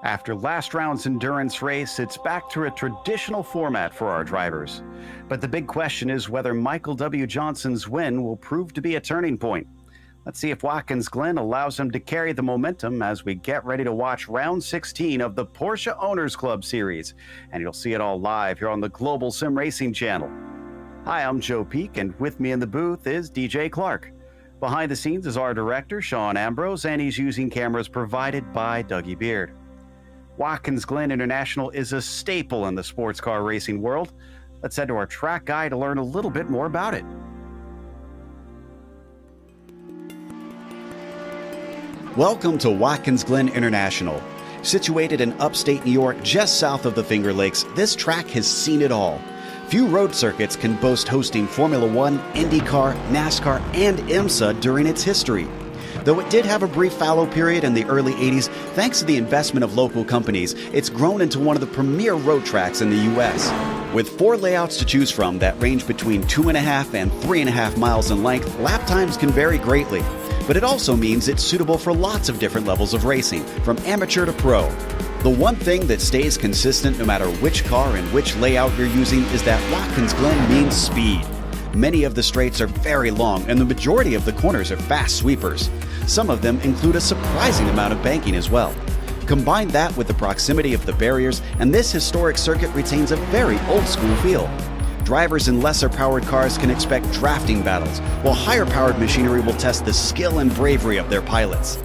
After last round's endurance race, it's back to a traditional format for our drivers. But the big question is whether Michael W. Johnson's win will prove to be a turning point. Let's see if Watkins Glen allows him to carry the momentum as we get ready to watch round 16 of the Porsche Owners Club Series. And you'll see it all live here on the Global Sim Racing Channel. Hi, I'm Joe Peak, and with me in the booth is DJ Clark. Behind the scenes is our director, Sean Ambrose, and he's using cameras provided by Dougie Beard. Watkins Glen International is a staple in the sports car racing world. Let's head to our track guide to learn a little bit more about it. Welcome to Watkins Glen International. Situated in upstate New York, just south of the Finger Lakes, this track has seen it all. Few road circuits can boast hosting Formula One, IndyCar, NASCAR, and IMSA during its history. Though it did have a brief fallow period in the early 80s, thanks to the investment of local companies, it's grown into one of the premier road tracks in the U.S. With 4 layouts to choose from that range between 2.5 and 3.5 miles in length, lap times can vary greatly. But it also means it's suitable for lots of different levels of racing, from amateur to pro. The one thing that stays consistent no matter which car and which layout you're using is that Watkins Glen means speed. Many of the straights are very long, and the majority of the corners are fast sweepers. Some of them include a surprising amount of banking as well. Combine that with the proximity of the barriers, and this historic circuit retains a very old-school feel. Drivers in lesser-powered cars can expect drafting battles, while higher-powered machinery will test the skill and bravery of their pilots.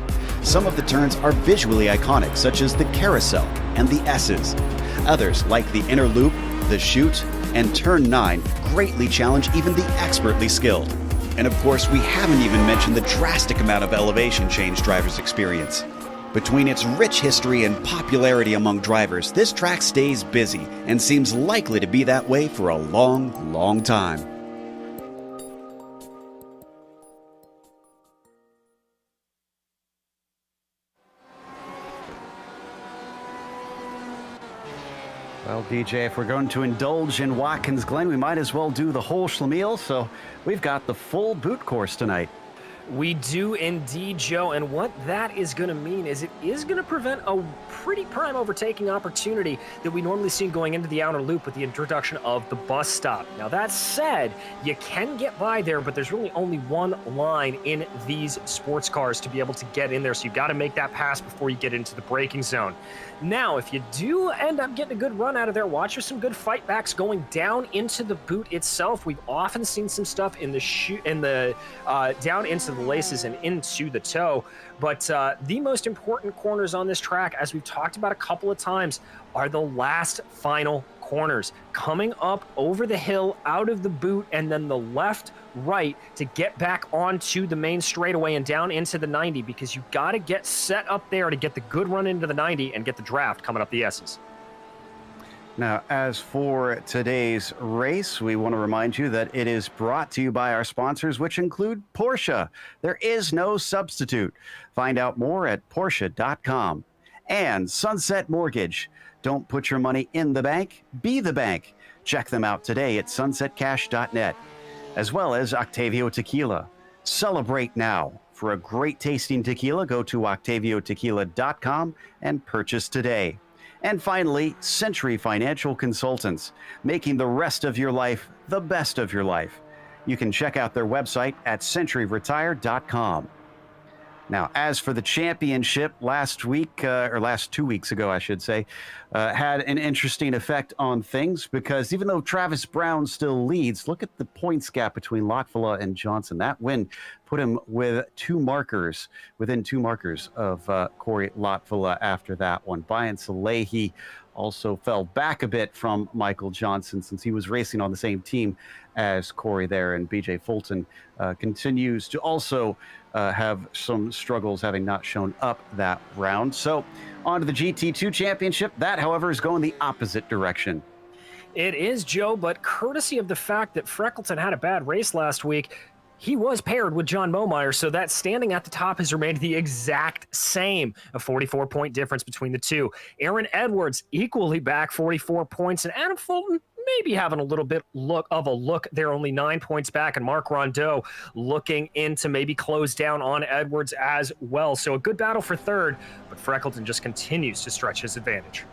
Some of the turns are visually iconic, such as the carousel and the S's. Others, like the inner loop, the chute, and Turn 9, greatly challenge even the expertly skilled. And of course, we haven't even mentioned the drastic amount of elevation change drivers experience. Between its rich history and popularity among drivers, this track stays busy and seems likely to be that way for a long, long time. Well, DJ, if we're going to indulge in Watkins Glen, we might as well do the whole schlemiel, so we've got the full boot course tonight. We do indeed, Joe, and what that is going to mean is it is going to prevent a pretty prime overtaking opportunity that we normally see going into the outer loop with the introduction of the bus stop. Now, that said, you can get by there, but there's really only one line in these sports cars to be able to get in there, so you've got to make that pass before you get into the braking zone. Now, if you do end up getting a good run out of there, watch for some good fight backs going down into the boot itself. We've often seen some stuff in the down into the laces and into the toe. But the most important corners on this track, as we've talked about a couple of times, are the last final corners. Coming up over the hill, out of the boot, and then the left, right to get back onto the main straightaway and down into the 90, because you've got to get set up there to get the good run into the 90 and get the draft coming up the S's. Now, as for today's race, we want to remind you that it is brought to you by our sponsors, which include Porsche. There is no substitute. Find out more at Porsche.com. And Sunset Mortgage. Don't put your money in the bank, be the bank. Check them out today at sunsetcash.net. As well as Octavio Tequila. Celebrate now. For a great tasting tequila, go to octaviotequila.com and purchase today. And finally, Century Financial Consultants, making the rest of your life the best of your life. You can check out their website at centuryretire.com. Now, as for the championship last week, or last 2 weeks ago, I should say, had an interesting effect on things because even though Travis Brown still leads, look at the points gap between Latvala and Johnson. That win put him within 2 markers of Corey Latvala after that one. Brian Salehi also fell back a bit from Michael Johnson since he was racing on the same team as Corey there, and BJ Fulton continues to also have some struggles, having not shown up that round. So on to the GT2 championship. That, however, is going the opposite direction. It is, Joe, but courtesy of the fact that Freckleton had a bad race last week, he was paired with John Momeyer, so that standing at the top has remained the exact same, a 44-point difference between the two. Aaron Edwards equally back 44 points, and Adam Fulton maybe having a little bit of a look. They're only 9 points back, and Mark Rondeau looking in to maybe close down on Edwards as well. So a good battle for third, but Freckleton just continues to stretch his advantage.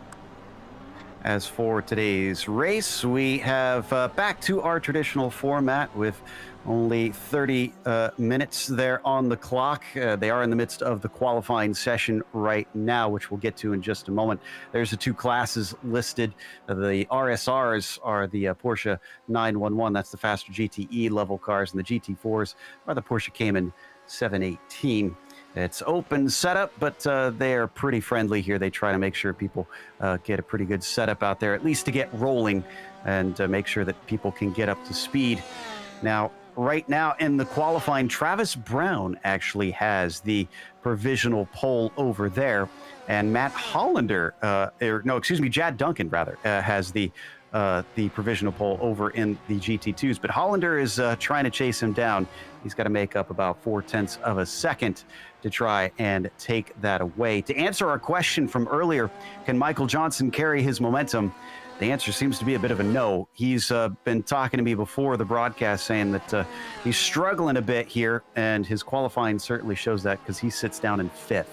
As for today's race, we have back to our traditional format with only 30 minutes there on the clock. They are in the midst of the qualifying session right now, which we'll get to in just a moment. There's the two classes listed. The RSRs are the Porsche 911, that's the faster GTE level cars, and the GT4s are the Porsche Cayman 718. It's open setup, but they are pretty friendly here. They try to make sure people get a pretty good setup out there, at least to get rolling and make sure that people can get up to speed. Now, right now in the qualifying, Travis Brown actually has the provisional pole over there, and Matt Hollander, Jad Duncan rather, has the provisional pole over in the GT2s, but Hollander is trying to chase him down. He's got to make up about 0.4 of a second to try and take that away. To answer our question from earlier, can Michael Johnson carry his momentum? The answer seems to be a bit of a no. He's been talking to me before the broadcast saying that he's struggling a bit here, and his qualifying certainly shows that because he sits down in 5th.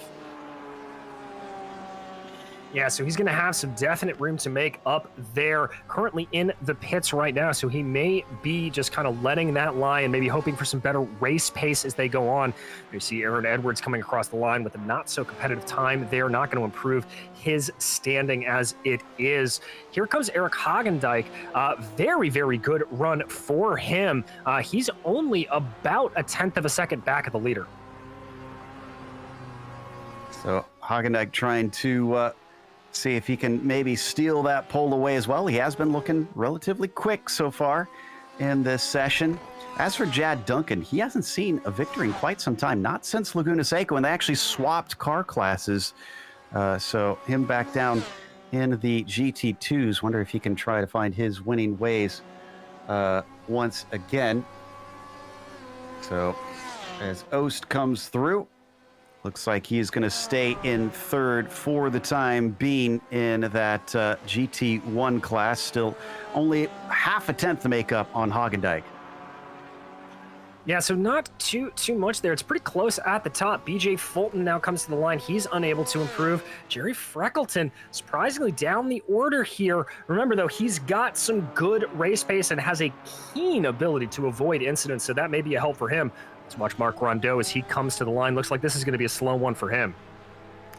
Yeah, so he's going to have some definite room to make up there. Currently in the pits right now, so he may be just kind of letting that lie and maybe hoping for some better race pace as they go on. You see Aaron Edwards coming across the line with a not so competitive time there, not going to improve his standing as it is. Here comes Eric Hagendijk. Very, very good run for him. He's only about 1/10 of a second back of the leader. So Hagendijk trying to see if he can maybe steal that pole away as well. He has been looking relatively quick so far in this session. As for Jad Duncan, he hasn't seen a victory in quite some time, not since Laguna Seca, when they actually swapped car classes. So him back down in the GT2s. Wonder if he can try to find his winning ways once again. So as Ost comes through, looks like he's going to stay in 3rd for the time being in that GT1 class. Still only 0.5 to make up on Hagendijk. Yeah, so not too much there. It's pretty close at the top. BJ Fulton now comes to the line. He's unable to improve. Jerry Freckleton surprisingly down the order here. Remember, though, he's got some good race pace and has a keen ability to avoid incidents, so that may be a help for him. Let's watch Mark Rondeau as he comes to the line. Looks like this is going to be a slow one for him.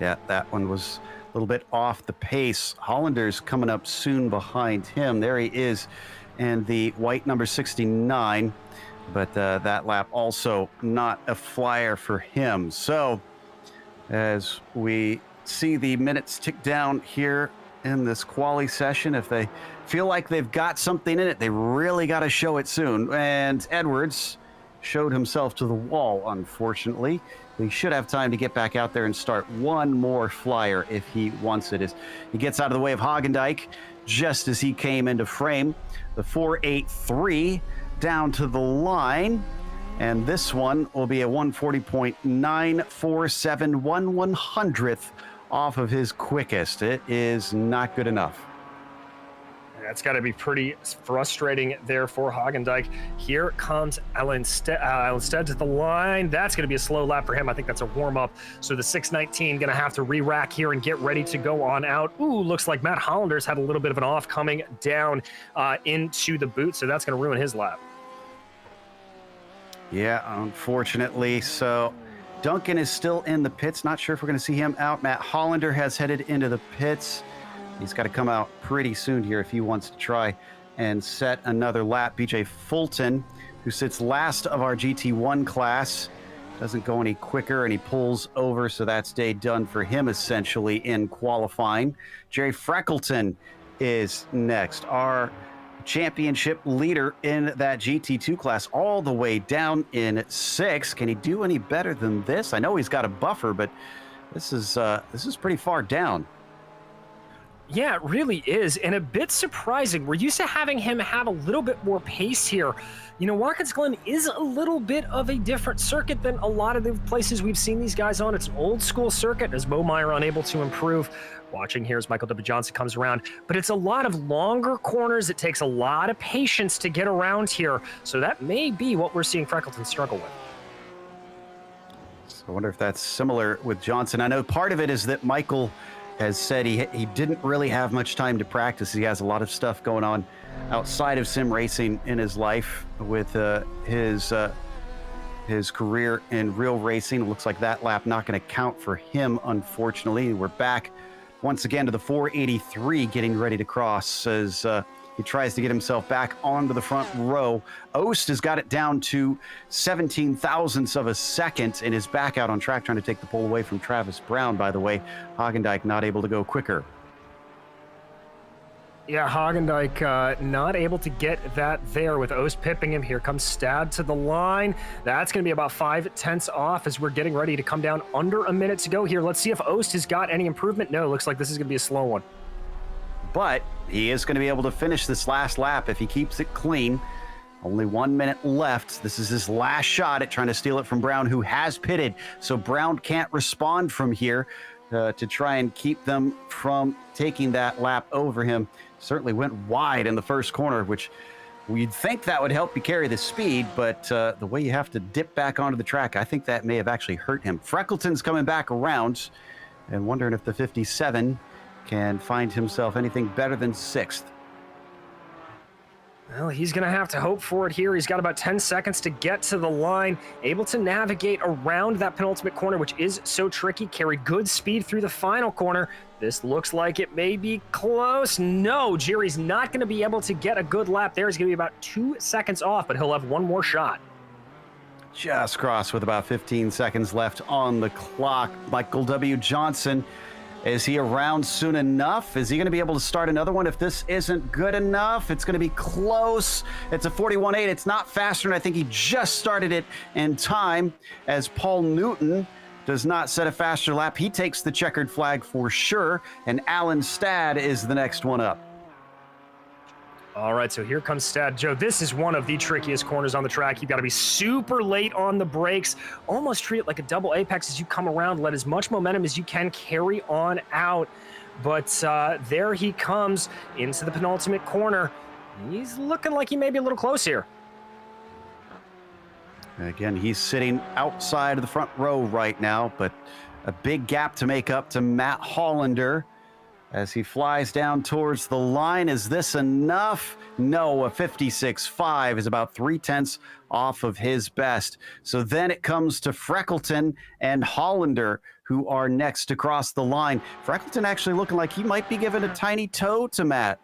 Yeah, that one was a little bit off the pace. Hollander's coming up soon behind him. There he is in the white number 69. But that lap also not a flyer for him. So as we see the minutes tick down here in this quali session, if they feel like they've got something in it, they really got to show it soon. And Edwards showed himself to the wall, unfortunately. He should have time to get back out there and start one more flyer if he wants it. As he gets out of the way of Hagendijk just as he came into frame. The 483 down to the line, and this one will be a 140.947, 1/100th off of his quickest. It is not good enough. That's got to be pretty frustrating there for Hagendijk. Here comes Alan Stead to the line. That's going to be a slow lap for him. I think that's a warm-up. So the 619 going to have to re-rack here and get ready to go on out. Ooh, looks like Matt Hollander's had a little bit of an off coming down into the boot, so that's going to ruin his lap. Yeah, unfortunately. So Duncan is still in the pits. Not sure if we're going to see him out. Matt Hollander has headed into the pits. He's got to come out pretty soon here if he wants to try and set another lap. BJ Fulton, who sits last of our GT1 class, doesn't go any quicker, and he pulls over, so that's day done for him essentially in qualifying. Jerry Freckleton is next, our championship leader in that GT2 class, all the way down in 6th. Can he do any better than this? I know he's got a buffer, but this is pretty far down. Yeah, it really is, and a bit surprising. We're used to having him have a little bit more pace here. You know, Watkins Glen is a little bit of a different circuit than a lot of the places we've seen these guys on. It's an old school circuit, as Mo Meyer unable to improve. Watching here as Michael W. Johnson comes around, but it's a lot of longer corners. It takes a lot of patience to get around here, so that may be what we're seeing Freckleton struggle with. So I wonder if that's similar with Johnson. I know part of it is that Michael has said he didn't really have much time to practice. He has a lot of stuff going on outside of sim racing in his life with his career in real racing. It looks like that lap not going to count for him, unfortunately. We're back once again to the 483, getting ready to cross as he tries to get himself back onto the front row. Ost has got it down to 17 thousandths of a second and is back out on track trying to take the pole away from Travis Brown, by the way. Hagendijk not able to go quicker. Yeah, Hagendijk not able to get that there with Ost pipping him. Here comes Stad to the line. That's going to be about 5 tenths off as we're getting ready to come down under a minute to go here. Let's see if Ost has got any improvement. No, looks like this is going to be a slow one. But he is going to be able to finish this last lap if he keeps it clean. Only 1 minute left. This is his last shot at trying to steal it from Brown, who has pitted. So Brown can't respond from here to try and keep them from taking that lap over him. Certainly went wide in the first corner, which we'd think that would help you carry the speed, but the way you have to dip back onto the track, I think that may have actually hurt him. Freckleton's coming back around and wondering if the 57 can find himself anything better than 6th. Well, he's going to have to hope for it here. He's got about 10 seconds to get to the line, able to navigate around that penultimate corner, which is so tricky. Carry good speed through the final corner. This looks like it may be close. No, Jerry's not going to be able to get a good lap there. He's going to be about 2 seconds off, but he'll have one more shot. Just crossed with about 15 seconds left on the clock. Michael W. Johnson, is he around soon enough? Is he going to be able to start another one? If this isn't good enough, it's going to be close. It's a 41.8. It's not faster, and I think he just started it in time as Paul Newton does not set a faster lap. He takes the checkered flag for sure, and Alan Stad is the next one up. All right, so here comes Stad. Joe, this is one of the trickiest corners on the track. You've got to be super late on the brakes. Almost treat it like a double apex as you come around. Let as much momentum as you can carry on out. But there he comes into the penultimate corner. He's looking like he may be a little close here. Again, he's sitting outside of the front row right now, but a big gap to make up to Matt Hollander as he flies down towards the line. Is this enough? No, a 56.5 is about 3 tenths off of his best. So then it comes to Freckleton and Hollander, who are next to cross the line. Freckleton actually looking like he might be giving a tiny toe to Matt.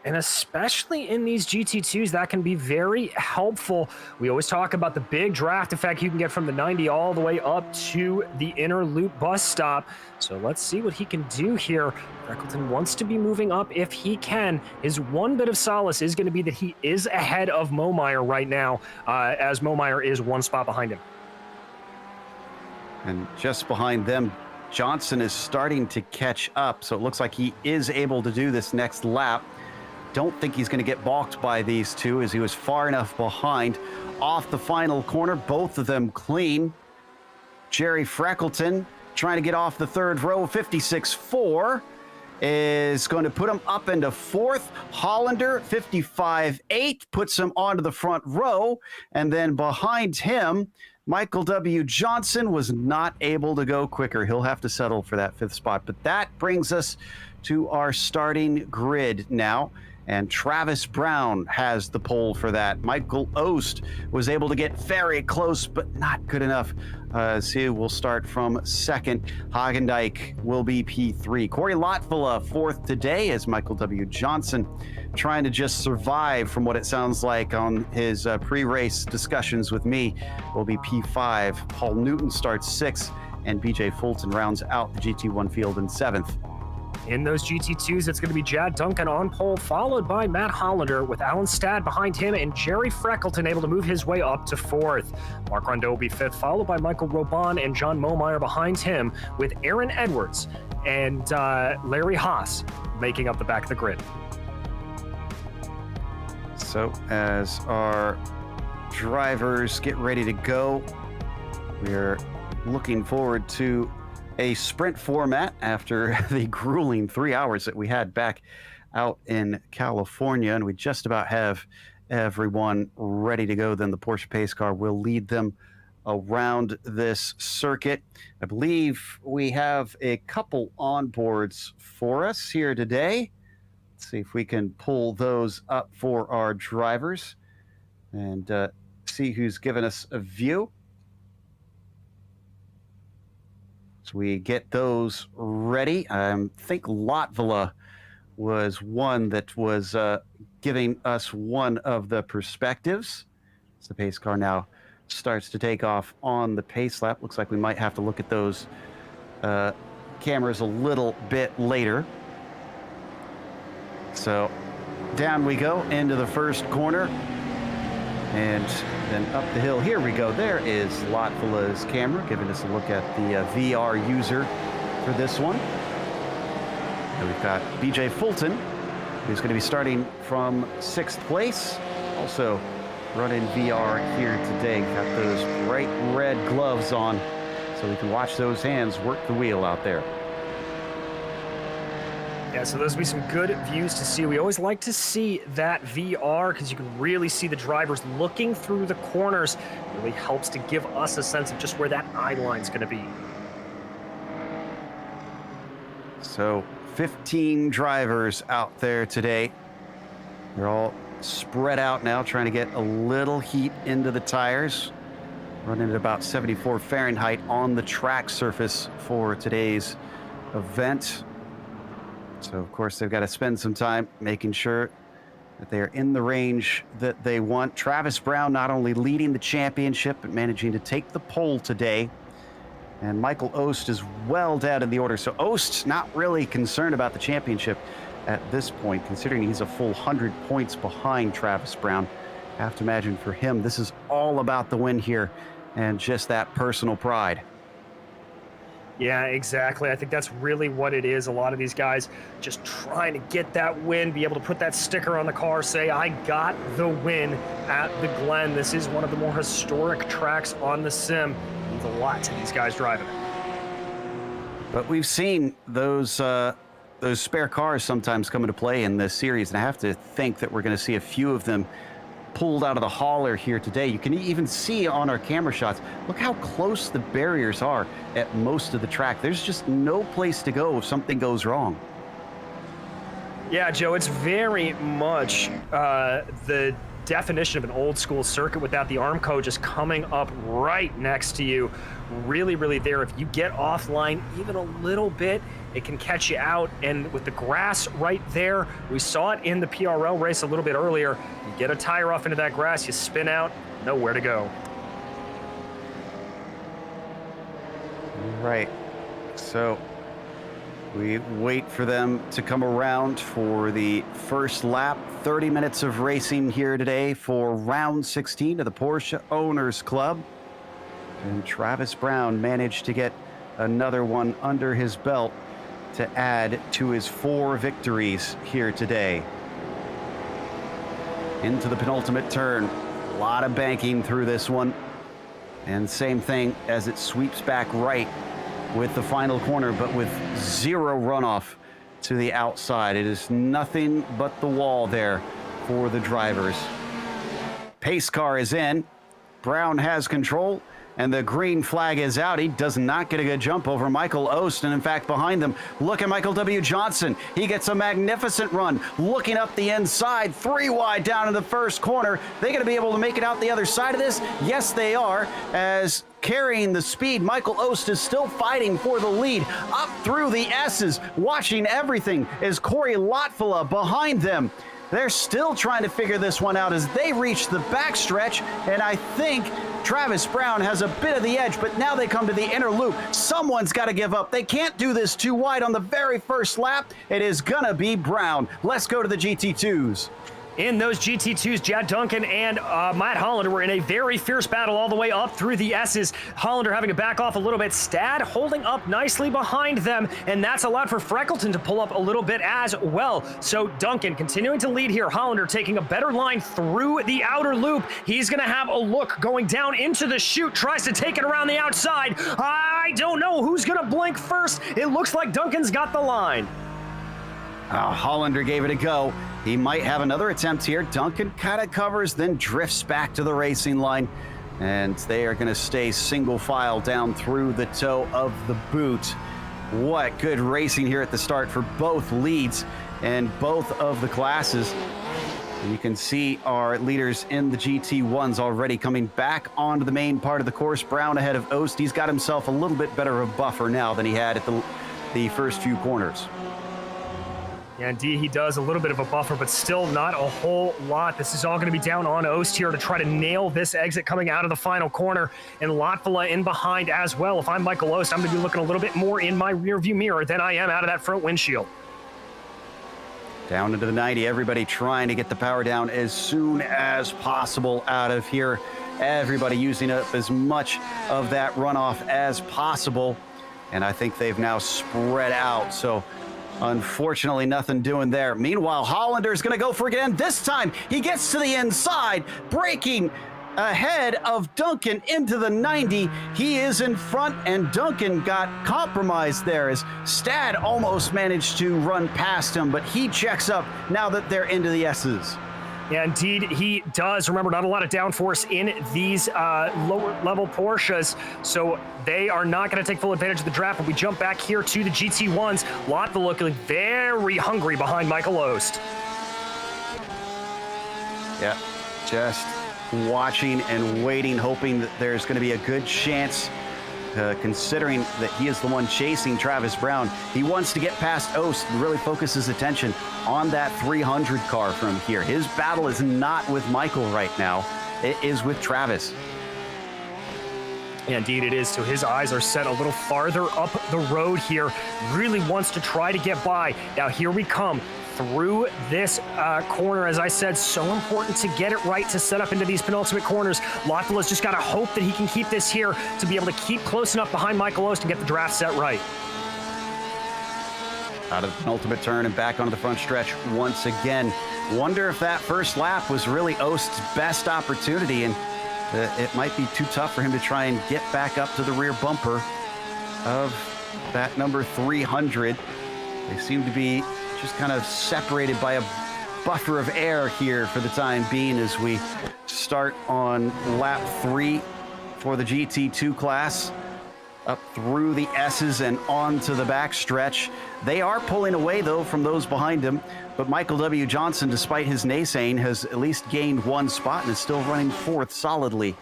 And especially in these GT2s, that can be very helpful. We always talk about the big draft effect you can get from the 90 all the way up to the inner loop bus stop. So let's see what he can do here. Freckleton wants to be moving up if he can. His one bit of solace is going to be that he is ahead of Mo Meyer right now, as Mo Meyer is one spot behind him. And just behind them, Johnson is starting to catch up. So it looks like he is able to do this next lap. Don't think he's going to get balked by these two as he was far enough behind. Off the final corner, both of them clean. Jerry Freckleton trying to get off the third row. 56.4 is going to put him up into 4th. Hollander, 55.8, puts him onto the front row. And then behind him, Michael W. Johnson was not able to go quicker. He'll have to settle for that 5th spot. But that brings us to our starting grid now. And Travis Brown has the pole for that. Michael Ost was able to get very close, but not good enough. He will start from 2nd. Hagendijk will be P3. Corey Lotvilla 4th today as Michael W. Johnson trying to just survive from what it sounds like on his pre-race discussions with me will be P5. Paul Newton starts 6th, and BJ Fulton rounds out the GT1 field in 7th. In those GT2s, it's going to be Jad Duncan on pole, followed by Matt Hollander, with Alan Stad behind him and Jerry Freckleton able to move his way up to 4th. Mark Rondeau will be 5th, followed by Michael Robon and John Momeyer behind him, with Aaron Edwards and Larry Haas making up the back of the grid. So as our drivers get ready to go, we're looking forward to a sprint format after the grueling 3 hours that we had back out in California, and we just about have everyone ready to go. Then the Porsche pace car will lead them around this circuit. I believe we have a couple onboards for us here today. Let's see if we can pull those up for our drivers and see who's given us a view. So we get those ready. I think Latvala was one that was giving us one of the perspectives. As the pace car now starts to take off on the pace lap. Looks like we might have to look at those cameras a little bit later. So down we go into the first corner. And then up the hill, here we go. There is Latvala's camera, giving us a look at the VR user for this one. And we've got BJ Fulton, who's going to be starting from 6th place. Also running VR here today. Got those bright red gloves on, so we can watch those hands work the wheel out there. Yeah, so those will be some good views to see. We always like to see that VR because you can really see the drivers looking through the corners. It really helps to give us a sense of just where that eye line's going to be. So 15 drivers out there today. They're all spread out now, trying to get a little heat into the tires. Running at about 74 Fahrenheit on the track surface for today's event. So, of course, they've got to spend some time making sure that they are in the range that they want. Travis Brown not only leading the championship, but managing to take the pole today. And Michael Ost is well down in the order. So Ost's not really concerned about the championship at this point, considering he's a full 100 points behind Travis Brown. I have to imagine for him, this is all about the win here and just that personal pride. Yeah, exactly. I think that's really what it is. A lot of these guys just trying to get that win, be able to put that sticker on the car, say, I got the win at the Glen. This is one of the more historic tracks on the sim. It means a lot to these guys driving it. But we've seen those spare cars sometimes come into play in this series, and I have to think that we're going to see a few of them pulled out of the hauler here today. You can even see on our camera shots, look how close the barriers are at most of the track. There's just no place to go if something goes wrong. Yeah, Joe, it's very much the definition of an old school circuit without the Armco just coming up right next to you. Really, really there. If you get offline even a little bit, it can catch you out. And with the grass right there, we saw it in the PRL race a little bit earlier. You get a tire off into that grass, you spin out, nowhere to go. Right. So we wait for them to come around for the first lap. 30 minutes of racing here today for round 16 of the Porsche Owners Club. And Travis Brown managed to get another one under his belt to add to his 4 victories here today. Into the penultimate turn. A lot of banking through this one. And same thing as it sweeps back right with the final corner, but with 0 runoff to the outside. It is nothing but the wall there for the drivers. Pace car is in. Brown has control, and the green flag is out. He does not get a good jump over Michael Ost, and in fact, behind them, look at Michael W. Johnson. He gets a magnificent run, looking up the inside, 3 wide down in the first corner. They going to be able to make it out the other side of this? Yes, they are, as carrying the speed, Michael Ost is still fighting for the lead. Up through the S's, watching everything is Corey Latvala behind them. They're still trying to figure this one out as they reach the backstretch, and I think Travis Brown has a bit of the edge, but now they come to the inner loop. Someone's got to give up. They can't do this too wide on the very first lap. It is gonna be Brown. Let's go to the GT2s. In those GT2s, Jad Duncan and Matt Hollander were in a very fierce battle all the way up through the S's. Hollander having to back off a little bit. Stad holding up nicely behind them, and that's allowed for Freckleton to pull up a little bit as well. So Duncan continuing to lead here. Hollander taking a better line through the outer loop. He's going to have a look going down into the chute, tries to take it around the outside. I don't know who's going to blink first. It looks like Duncan's got the line. Hollander gave it a go. He might have another attempt here. Duncan kind of covers, then drifts back to the racing line. And they are going to stay single file down through the toe of the boot. What good racing here at the start for both leads and both of the classes. And you can see our leaders in the GT1s already coming back onto the main part of the course. Brown ahead of Ost. He's got himself a little bit better of a buffer now than he had at the first few corners. Yeah, indeed, he does a little bit of a buffer, but still not a whole lot. This is all going to be down on Ost here to try to nail this exit coming out of the final corner. And Latvala in behind as well. If I'm Michael Ost, I'm going to be looking a little bit more in my rearview mirror than I am out of that front windshield. Down into the 90, everybody trying to get the power down as soon as possible out of here. Everybody using up as much of that runoff as possible. And I think they've now spread out, so unfortunately, nothing doing there. Meanwhile, Hollander's going to go for it again. This time, he gets to the inside, braking ahead of Duncan into the 90. He is in front, and Duncan got compromised there as Stad almost managed to run past him, but he checks up now that they're into the S's. Yeah, indeed, he does. Remember, not a lot of downforce in these lower-level Porsches, so they are not going to take full advantage of the draft. But we jump back here to the GT1s. Latvala looking very hungry behind Michael Ost. Yeah, just watching and waiting, hoping that there's going to be a good chance, considering that he is the one chasing Travis Brown. He wants to get past Ost and really focus his attention on that 300 car from here. His battle is not with Michael right now. It is with Travis. Yeah, indeed it is. So his eyes are set a little farther up the road here. Really wants to try to get by. Now here we come through this corner. As I said, so important to get it right to set up into these penultimate corners. Latvala's just got to hope that he can keep this here to be able to keep close enough behind Michael Ost and get the draft set right. Out of the penultimate turn and back onto the front stretch once again. Wonder if that first lap was really Ost's best opportunity, and it might be too tough for him to try and get back up to the rear bumper of that number 300. They seem to be just kind of separated by a buffer of air here for the time being as we start on lap 3 for the GT2 class. Up through the S's and onto the backstretch. They are pulling away, though, from those behind him. But Michael W. Johnson, despite his naysaying, has at least gained one spot and is still running fourth solidly.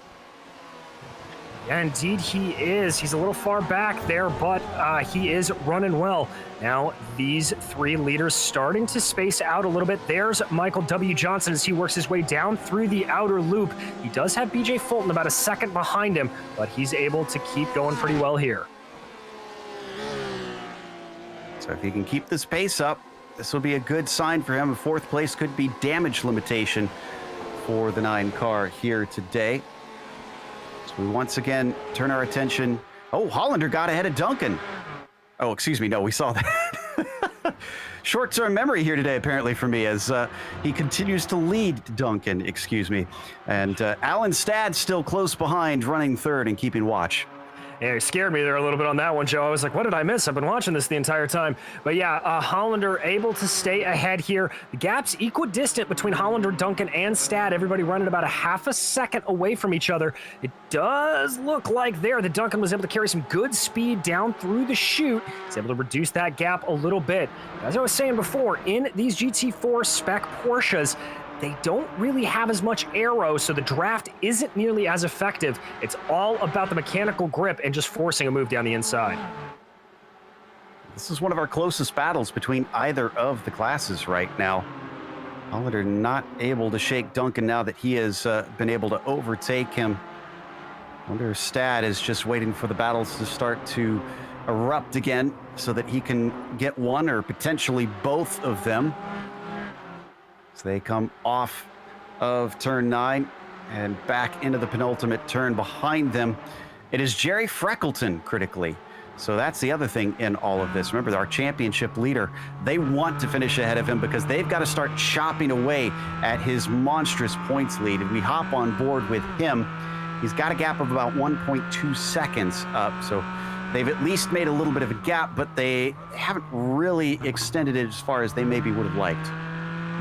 Yeah, indeed he is. He's a little far back there, but he is running well. Now, these three leaders starting to space out a little bit. There's Michael W. Johnson as he works his way down through the outer loop. He does have BJ Fulton about a second behind him, but he's able to keep going pretty well here. So if he can keep this pace up, this will be a good sign for him. A fourth place could be damage limitation for the 9 car here today. So we once again turn our attention. Oh, Hollander got ahead of Duncan. Oh, excuse me. No, we saw that. Short-term memory here today, apparently, for me, as he continues to lead Duncan, excuse me. And Alan Stad still close behind, running third and keeping watch. Yeah, it scared me there a little bit on that one, Joe. I was like, what did I miss? I've been watching this the entire time. But yeah, Hollander able to stay ahead here. The gap's equidistant between Hollander, Duncan, and Stad. Everybody running about a half a second away from each other. It does look like there that Duncan was able to carry some good speed down through the chute. He's able to reduce that gap a little bit. As I was saying before, in these GT4 spec Porsches, they don't really have as much aero, so the draft isn't nearly as effective. It's all about the mechanical grip and just forcing a move down the inside. This is one of our closest battles between either of the classes right now. Hollander not able to shake Duncan now that he has been able to overtake him. I wonder if Stad is just waiting for the battles to start to erupt again so that he can get one or potentially both of them. So they come off of turn 9 and back into the penultimate turn behind them. It is Jerry Freckleton critically. So that's the other thing in all of this. Remember, our championship leader, they want to finish ahead of him because they've got to start chopping away at his monstrous points lead. And we hop on board with him. He's got a gap of about 1.2 seconds up. So they've at least made a little bit of a gap, but they haven't really extended it as far as they maybe would have liked.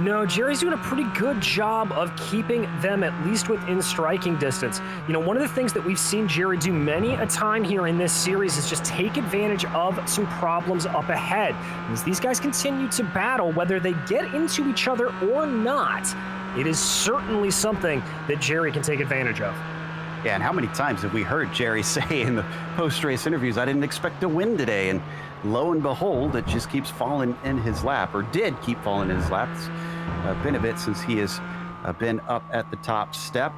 No, Jerry's doing a pretty good job of keeping them at least within striking distance. You know, one of the things that we've seen Jerry do many a time here in this series is just take advantage of some problems up ahead. As these guys continue to battle, whether they get into each other or not, it is certainly something that Jerry can take advantage of. Yeah, and how many times have we heard Jerry say in the post-race interviews, I didn't expect to win today, and lo and behold, it just keeps falling in his lap, or did keep falling in his lap. It's been a bit since he has been up at the top step.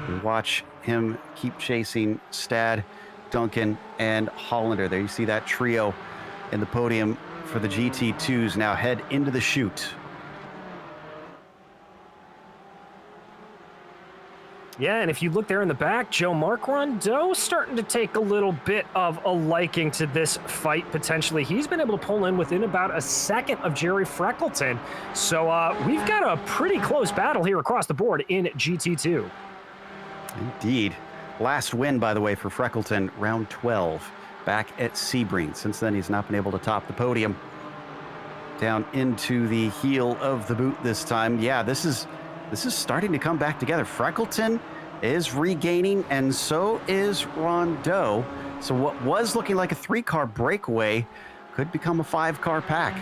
We watch him keep chasing Stad, Duncan, and Hollander. There you see that trio in the podium for the GT2s now head into the chute. Yeah, and if you look there in the back, Joe, Mark Rondeau starting to take a little bit of a liking to this fight, potentially. He's been able to pull in within about a second of Jerry Freckleton. So we've got a pretty close battle here across the board in GT2. Indeed. Last win, by the way, for Freckleton, round 12, back at Sebring. Since then, he's not been able to top the podium. Down into the heel of the boot this time. Yeah, this is starting to come back together. Freckleton is regaining, and so is Rondeau. So what was looking like a 3-car breakaway could become a 5-car pack.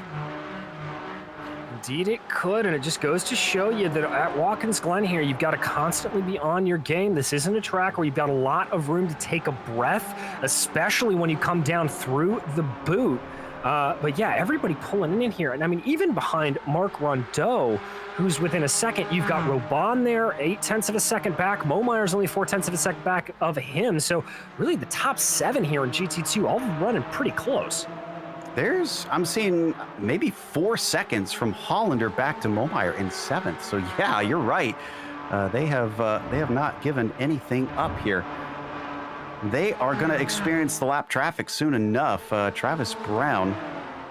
Indeed it could, and it just goes to show you that at Watkins Glen here, you've got to constantly be on your game. This isn't a track where you've got a lot of room to take a breath, especially when you come down through the boot. But yeah, everybody pulling in here. And I mean, even behind Mark Rondeau, who's within a second, you've got Robon there, 0.8 of a second back. Momeyer's only 0.4 of a second back of him. So really the top 7 here in GT2, all running pretty close. I'm seeing maybe 4 seconds from Hollander back to Momeyer in 7th. So yeah, you're right. They have not given anything up here. They are going to experience the lap traffic soon enough. Travis Brown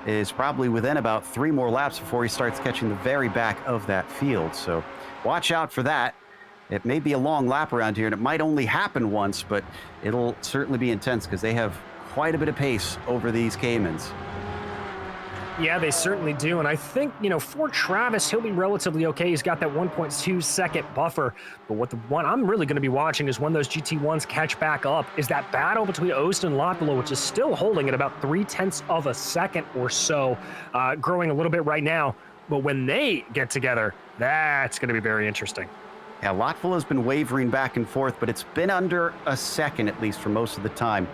is probably within about 3 more laps before he starts catching the very back of that field. So watch out for that. It may be a long lap around here, and it might only happen once, but it'll certainly be intense because they have quite a bit of pace over these Caymans. Yeah, they certainly do. And I think, you know, for Travis, he'll be relatively okay. He's got that 1.2 second buffer. But what the one I'm really going to be watching is when those GT1s catch back up is that battle between Ost and Lopelo, which is still holding at about 0.3 of a second or so, growing a little bit right now. But when they get together, that's going to be very interesting. Yeah, Lotfield has been wavering back and forth, but it's been under a second at least for most of the time.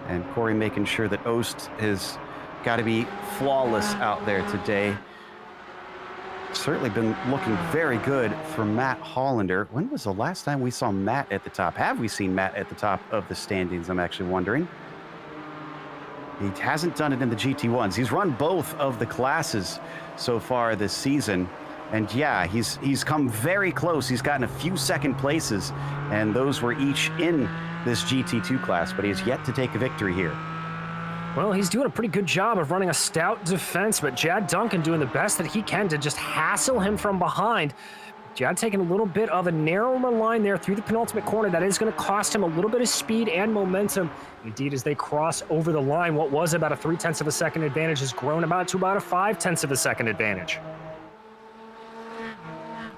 And Corey making sure that Ost has got to be flawless out there today. Certainly been looking very good for Matt Hollander. When was the last time we saw Matt at the top? Have we seen Matt at the top of the standings? I'm actually wondering. He hasn't done it in the GT1s. He's run both of the classes so far this season. And yeah, he's come very close. He's gotten a few second places, and those were each in this GT2 class, but he has yet to take a victory here. Well, he's doing a pretty good job of running a stout defense, but Jad Duncan doing the best that he can to just hassle him from behind. Jad taking a little bit of a narrower line there through the penultimate corner. That is going to cost him a little bit of speed and momentum. Indeed, as they cross over the line, what was about a 0.3 of a second advantage has grown to about a 0.5 of a second advantage.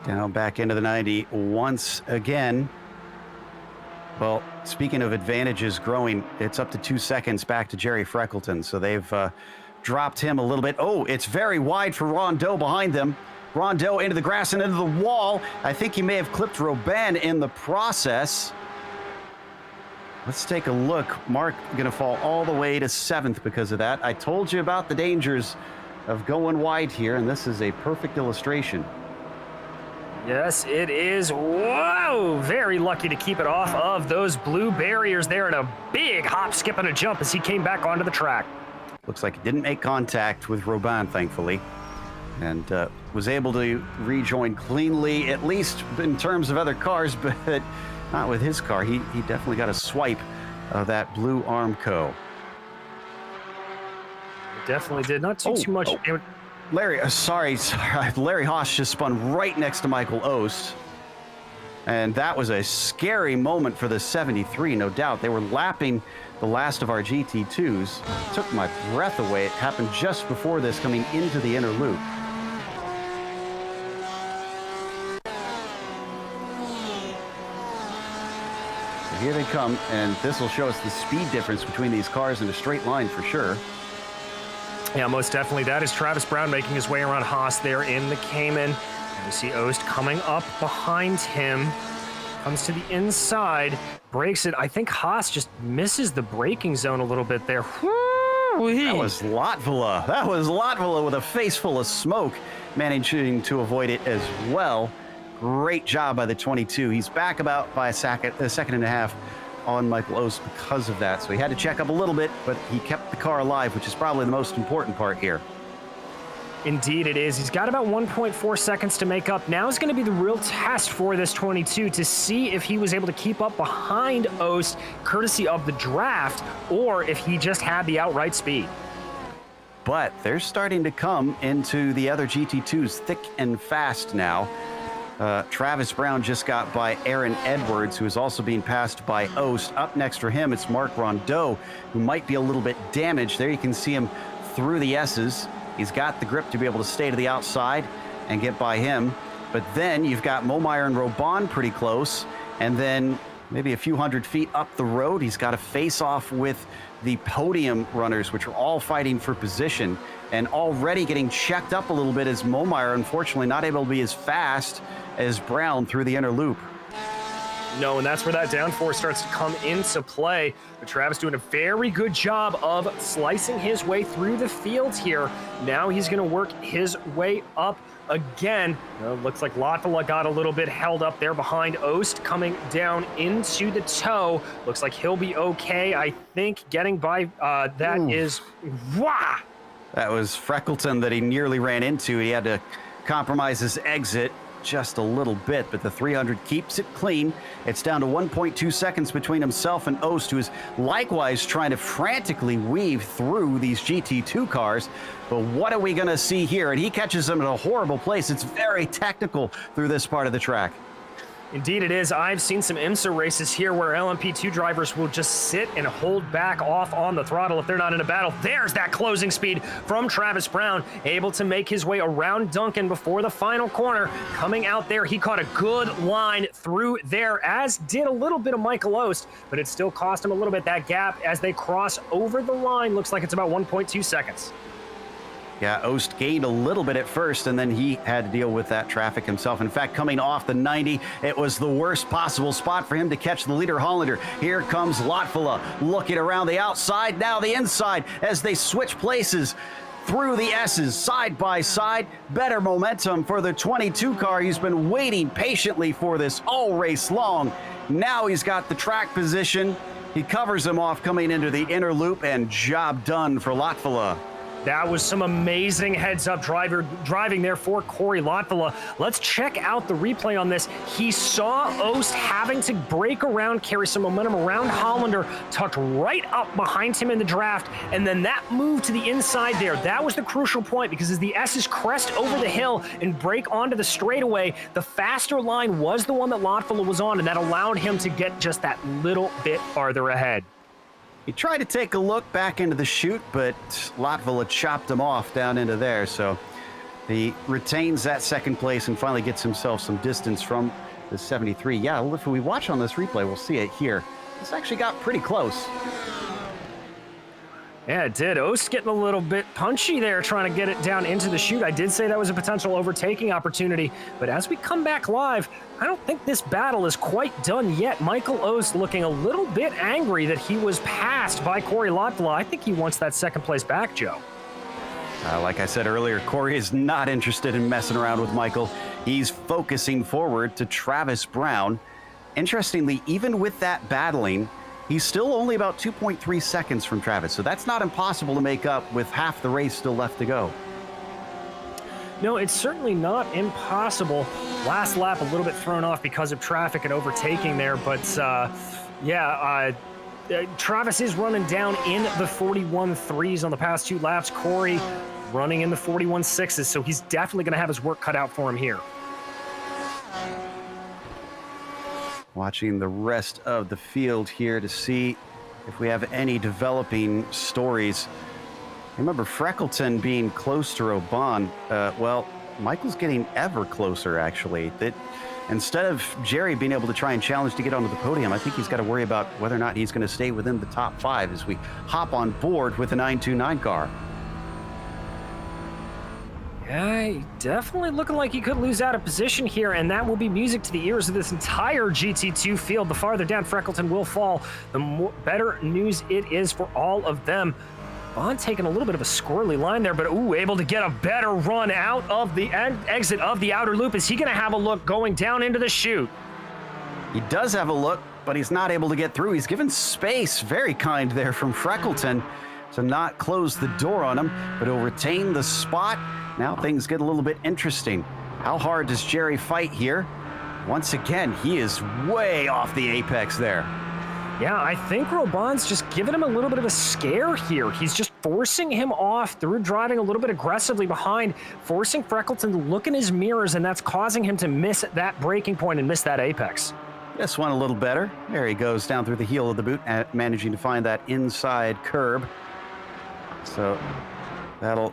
Down back into the 90 once again. Well, speaking of advantages growing, it's up to 2 seconds back to Jerry Freckleton. So they've dropped him a little bit. Oh, it's very wide for Rondeau behind them. Rondeau into the grass and into the wall. I think he may have clipped Robin in the process. Let's take a look. Mark going to fall all the way to 7th because of that. I told you about the dangers of going wide here, and this is a perfect illustration. Yes, it is. Whoa! Very lucky to keep it off of those blue barriers there in a big hop, skip, and a jump as he came back onto the track. Looks like he didn't make contact with Robin, thankfully, and was able to rejoin cleanly, at least in terms of other cars, but not with his car. He definitely got a swipe of that blue Armco. Definitely did. Not too much. Oh. Larry, sorry. Larry Haas just spun right next to Michael Ost. And that was a scary moment for the 73, no doubt. They were lapping the last of our GT2s. Took my breath away. It happened just before this, coming into the inner loop. So here they come, and this will show us the speed difference between these cars in a straight line for sure. Yeah, most definitely. That is Travis Brown making his way around Haas there in the Cayman. And we see Ost coming up behind him. Comes to the inside, breaks it. I think Haas just misses the braking zone a little bit there. Woo-wee. That was Latvala. That was Latvala with a face full of smoke, managing to avoid it as well. Great job by the 22. He's back about by a second and a half on Michael Ost because of that. So he had to check up a little bit, but he kept the car alive, which is probably the most important part here. Indeed it is. He's got about 1.4 seconds to make up. Now is going to be the real test for this 22 to see if he was able to keep up behind Ost courtesy of the draft, or if he just had the outright speed. But they're starting to come into the other GT2s thick and fast now. Travis Brown just got by Aaron Edwards, who is also being passed by Ost. Up next for him, it's Mark Rondeau, who might be a little bit damaged. There you can see him through the S's. He's got the grip to be able to stay to the outside and get by him. But then you've got Momeyer and Robon pretty close. And then maybe a few hundred feet up the road, he's got a face-off with the podium runners, which are all fighting for position and already getting checked up a little bit as Momeyer, unfortunately, not able to be as fast as Brown through the inner loop. No, and that's where that downforce starts to come into play. But Travis doing a very good job of slicing his way through the fields here. Now he's going to work his way up again. Looks like Latvala got a little bit held up there behind Ost, coming down into the toe. Looks like he'll be okay. I think getting by that is... Wah! That was Freckleton that he nearly ran into. He had to compromise his exit just a little bit, but the 300 keeps it clean. It's down to 1.2 seconds between himself and Ost, who is likewise trying to frantically weave through these GT2 cars. But what are we going to see here? And he catches them in a horrible place. It's very technical through this part of the track. Indeed it is. I've seen some IMSA races here where LMP2 drivers will just sit and hold back off on the throttle if they're not in a battle. There's that closing speed from Travis Brown, able to make his way around Duncan before the final corner. Coming out there, he caught a good line through there, as did a little bit of Michael Ost, but it still cost him a little bit. That gap as they cross over the line looks like it's about 1.2 seconds. Yeah, Ost gained a little bit at first, and then he had to deal with that traffic himself. In fact, coming off the 90, it was the worst possible spot for him to catch the leader Hollander. Here comes Latvala looking around the outside, now the inside, as they switch places through the S's side by side. Better momentum for the 22 car. He's been waiting patiently for this all race long. Now he's got the track position. He covers him off coming into the inner loop, and job done for Latvala. That was some amazing heads-up driving there for Corey Latvala. Let's check out the replay on this. He saw Ost having to break around, carry some momentum around Hollander, tucked right up behind him in the draft, and then that move to the inside there, that was the crucial point, because as the S's crest over the hill and break onto the straightaway, the faster line was the one that Latvala was on, and that allowed him to get just that little bit farther ahead. He tried to take a look back into the chute, but Latvala chopped him off down into there. So he retains that second place and finally gets himself some distance from the 73. Yeah, if we watch on this replay, we'll see it here. This actually got pretty close. Yeah, it did. Ost getting a little bit punchy there, trying to get it down into the chute. I did say that was a potential overtaking opportunity, but as we come back live, I don't think this battle is quite done yet. Michael Ost looking a little bit angry that he was passed by Corey Latvala. I think he wants that second place back, Joe. Like I said earlier, Corey is not interested in messing around with Michael. He's focusing forward to Travis Brown. Interestingly, even with that battling, he's still only about 2.3 seconds from Travis, so that's not impossible to make up with half the race still left to go. No, it's certainly not impossible. Last lap a little bit thrown off because of traffic and overtaking there, but Travis is running down in the 41.3s on the past 2 laps. Corey running in the 41.6s, so he's definitely going to have his work cut out for him here. Watching the rest of the field here to see if we have any developing stories. Remember Freckleton being close to Robon. Well, Michael's getting ever closer, actually. That instead of Jerry being able to try and challenge to get onto the podium, I think he's got to worry about whether or not he's going to stay within the top 5 as we hop on board with the 929 car. Yeah, definitely looking like he could lose out of position here, and that will be music to the ears of this entire GT2 field. The farther down Freckleton will fall, the better news it is for all of them. Bond taking a little bit of a squirrely line there, but able to get a better run out of the exit of the outer loop. Is he going to have a look going down into the chute? He does have a look, but he's not able to get through. He's given space, very kind there from Freckleton, to not close the door on him, but he'll retain the spot. Now things get a little bit interesting. How hard does Jerry fight here? Once again, he is way off the apex there. Yeah, I think Robon's just giving him a little bit of a scare here. He's just forcing him off through driving a little bit aggressively behind, forcing Freckleton to look in his mirrors, and that's causing him to miss that braking point and miss that apex. This one a little better. There he goes down through the heel of the boot, managing to find that inside curb. So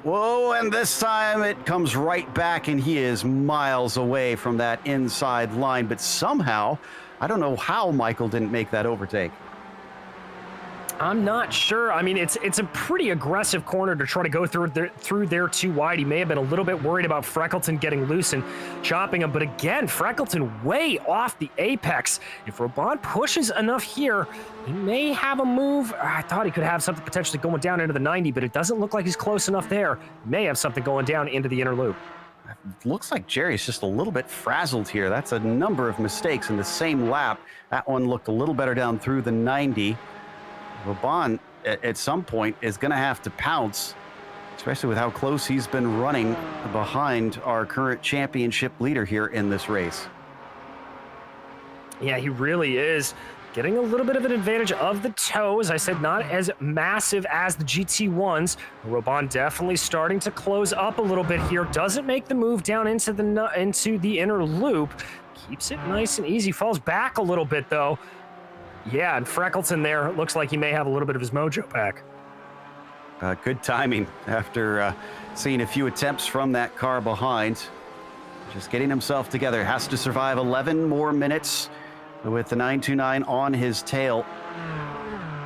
whoa, and this time it comes right back, and he is miles away from that inside line, but somehow, I don't know how Michael didn't make that overtake. I'm not sure. I mean, it's a pretty aggressive corner to try to go through there too wide. He may have been a little bit worried about Freckleton getting loose and chopping him, but again, Freckleton way off the apex. If Robon pushes enough here, he may have a move. I thought he could have something potentially going down into the 90, but it doesn't look like he's close enough there. He may have something going down into the inner loop. Looks like Jerry's just a little bit frazzled here. That's a number of mistakes in the same lap. That one looked a little better down through the 90. Robon, at some point, is going to have to pounce, especially with how close he's been running behind our current championship leader here in this race. Yeah, he really is. Getting a little bit of an advantage of the toe. As I said, not as massive as the GT1s. Robon definitely starting to close up a little bit here. Doesn't make the move down into the inner loop. Keeps it nice and easy. Falls back a little bit, though. Yeah, and Freckleton there, looks like he may have a little bit of his mojo back. Good timing after seeing a few attempts from that car behind. Just getting himself together. Has to survive 11 more minutes with the 929 on his tail.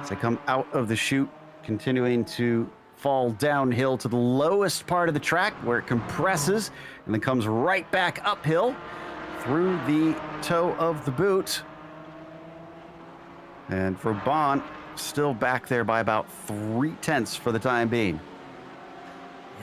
As they come out of the chute, continuing to fall downhill to the lowest part of the track where it compresses and then comes right back uphill through the toe of the boot. And for Bond, still back there by about 3/10 for the time being.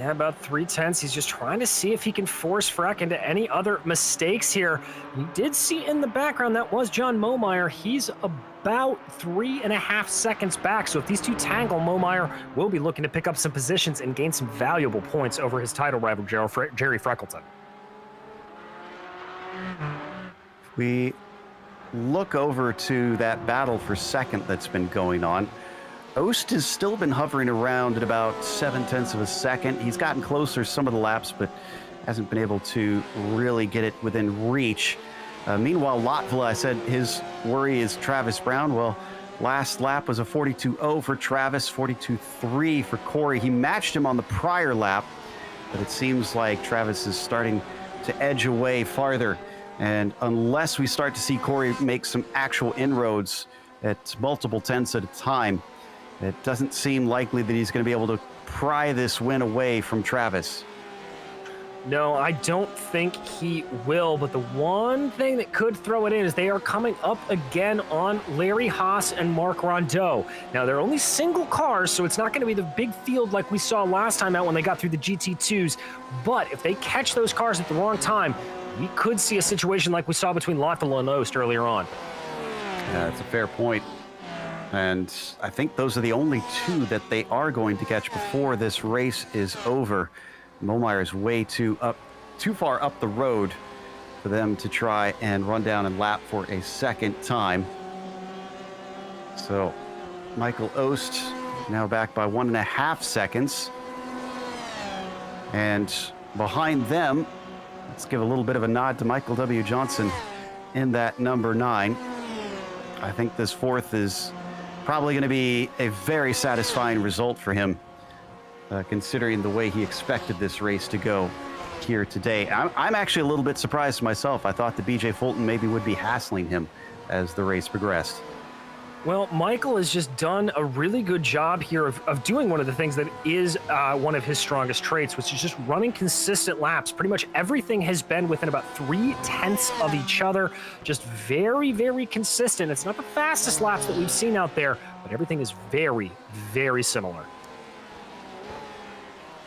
Yeah, about 3/10. He's just trying to see if he can force Freck into any other mistakes here. We did see in the background that was John Momeyer. He's about 3.5 seconds back. So if these two tangle, Momeyer will be looking to pick up some positions and gain some valuable points over his title rival, Jerry Freckleton. We look over to that battle for second that's been going on. Ost has still been hovering around at about 0.7 of a second. He's gotten closer some of the laps, but hasn't been able to really get it within reach. Meanwhile, Lotville, I said his worry is Travis Brown. Well, last lap was a 42.0 for Travis, 42.3 for Corey. He matched him on the prior lap, but it seems like Travis is starting to edge away farther. And unless we start to see Corey make some actual inroads at multiple tenths at a time, it doesn't seem likely that he's going to be able to pry this win away from Travis. No, I don't think he will, but the one thing that could throw it in is they are coming up again on Larry Haas and Mark Rondeau. Now, they're only single cars, so it's not going to be the big field like we saw last time out when they got through the GT2s, but if they catch those cars at the wrong time, we could see a situation like we saw between Lotteville and Oost earlier on. Yeah, that's a fair point. And I think those are the only two that they are going to catch before this race is over. Momeyer is way too far up the road for them to try and run down and lap for a second time. So Michael Oost now back by 1.5 seconds. And behind them, let's give a little bit of a nod to Michael W. Johnson in that number 9. I think this fourth is probably going to be a very satisfying result for him, considering the way he expected this race to go here today. I'm actually a little bit surprised myself. I thought that BJ Fulton maybe would be hassling him as the race progressed. Well, Michael has just done a really good job here of doing one of the things that is one of his strongest traits, which is just running consistent laps. Pretty much everything has been within about 0.3 of each other. Just very, very consistent. It's not the fastest laps that we've seen out there, but everything is very, very similar.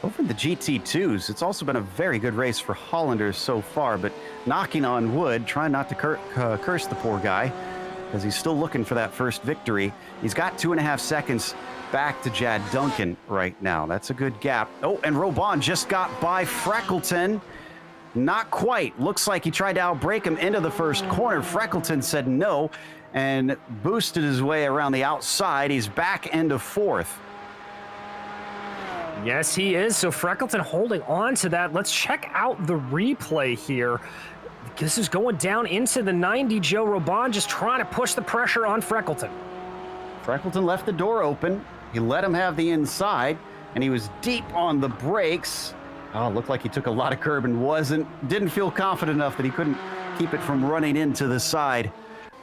Over the GT2s, it's also been a very good race for Hollanders so far, but knocking on wood, trying not to curse the poor guy, as he's still looking for that first victory. He's got 2.5 seconds back to Jad Duncan right now. That's a good gap. Oh, and Robon just got by Freckleton. Not quite. Looks like he tried to outbrake him into the first corner. Freckleton said no and boosted his way around the outside. He's back into 4th. Yes, he is. So Freckleton holding on to that. Let's check out the replay here. This is going down into the 90. Joe Robon just trying to push the pressure on Freckleton. Freckleton left the door open. He let him have the inside, and he was deep on the brakes. Oh, looked like he took a lot of curb and didn't feel confident enough that he couldn't keep it from running into the side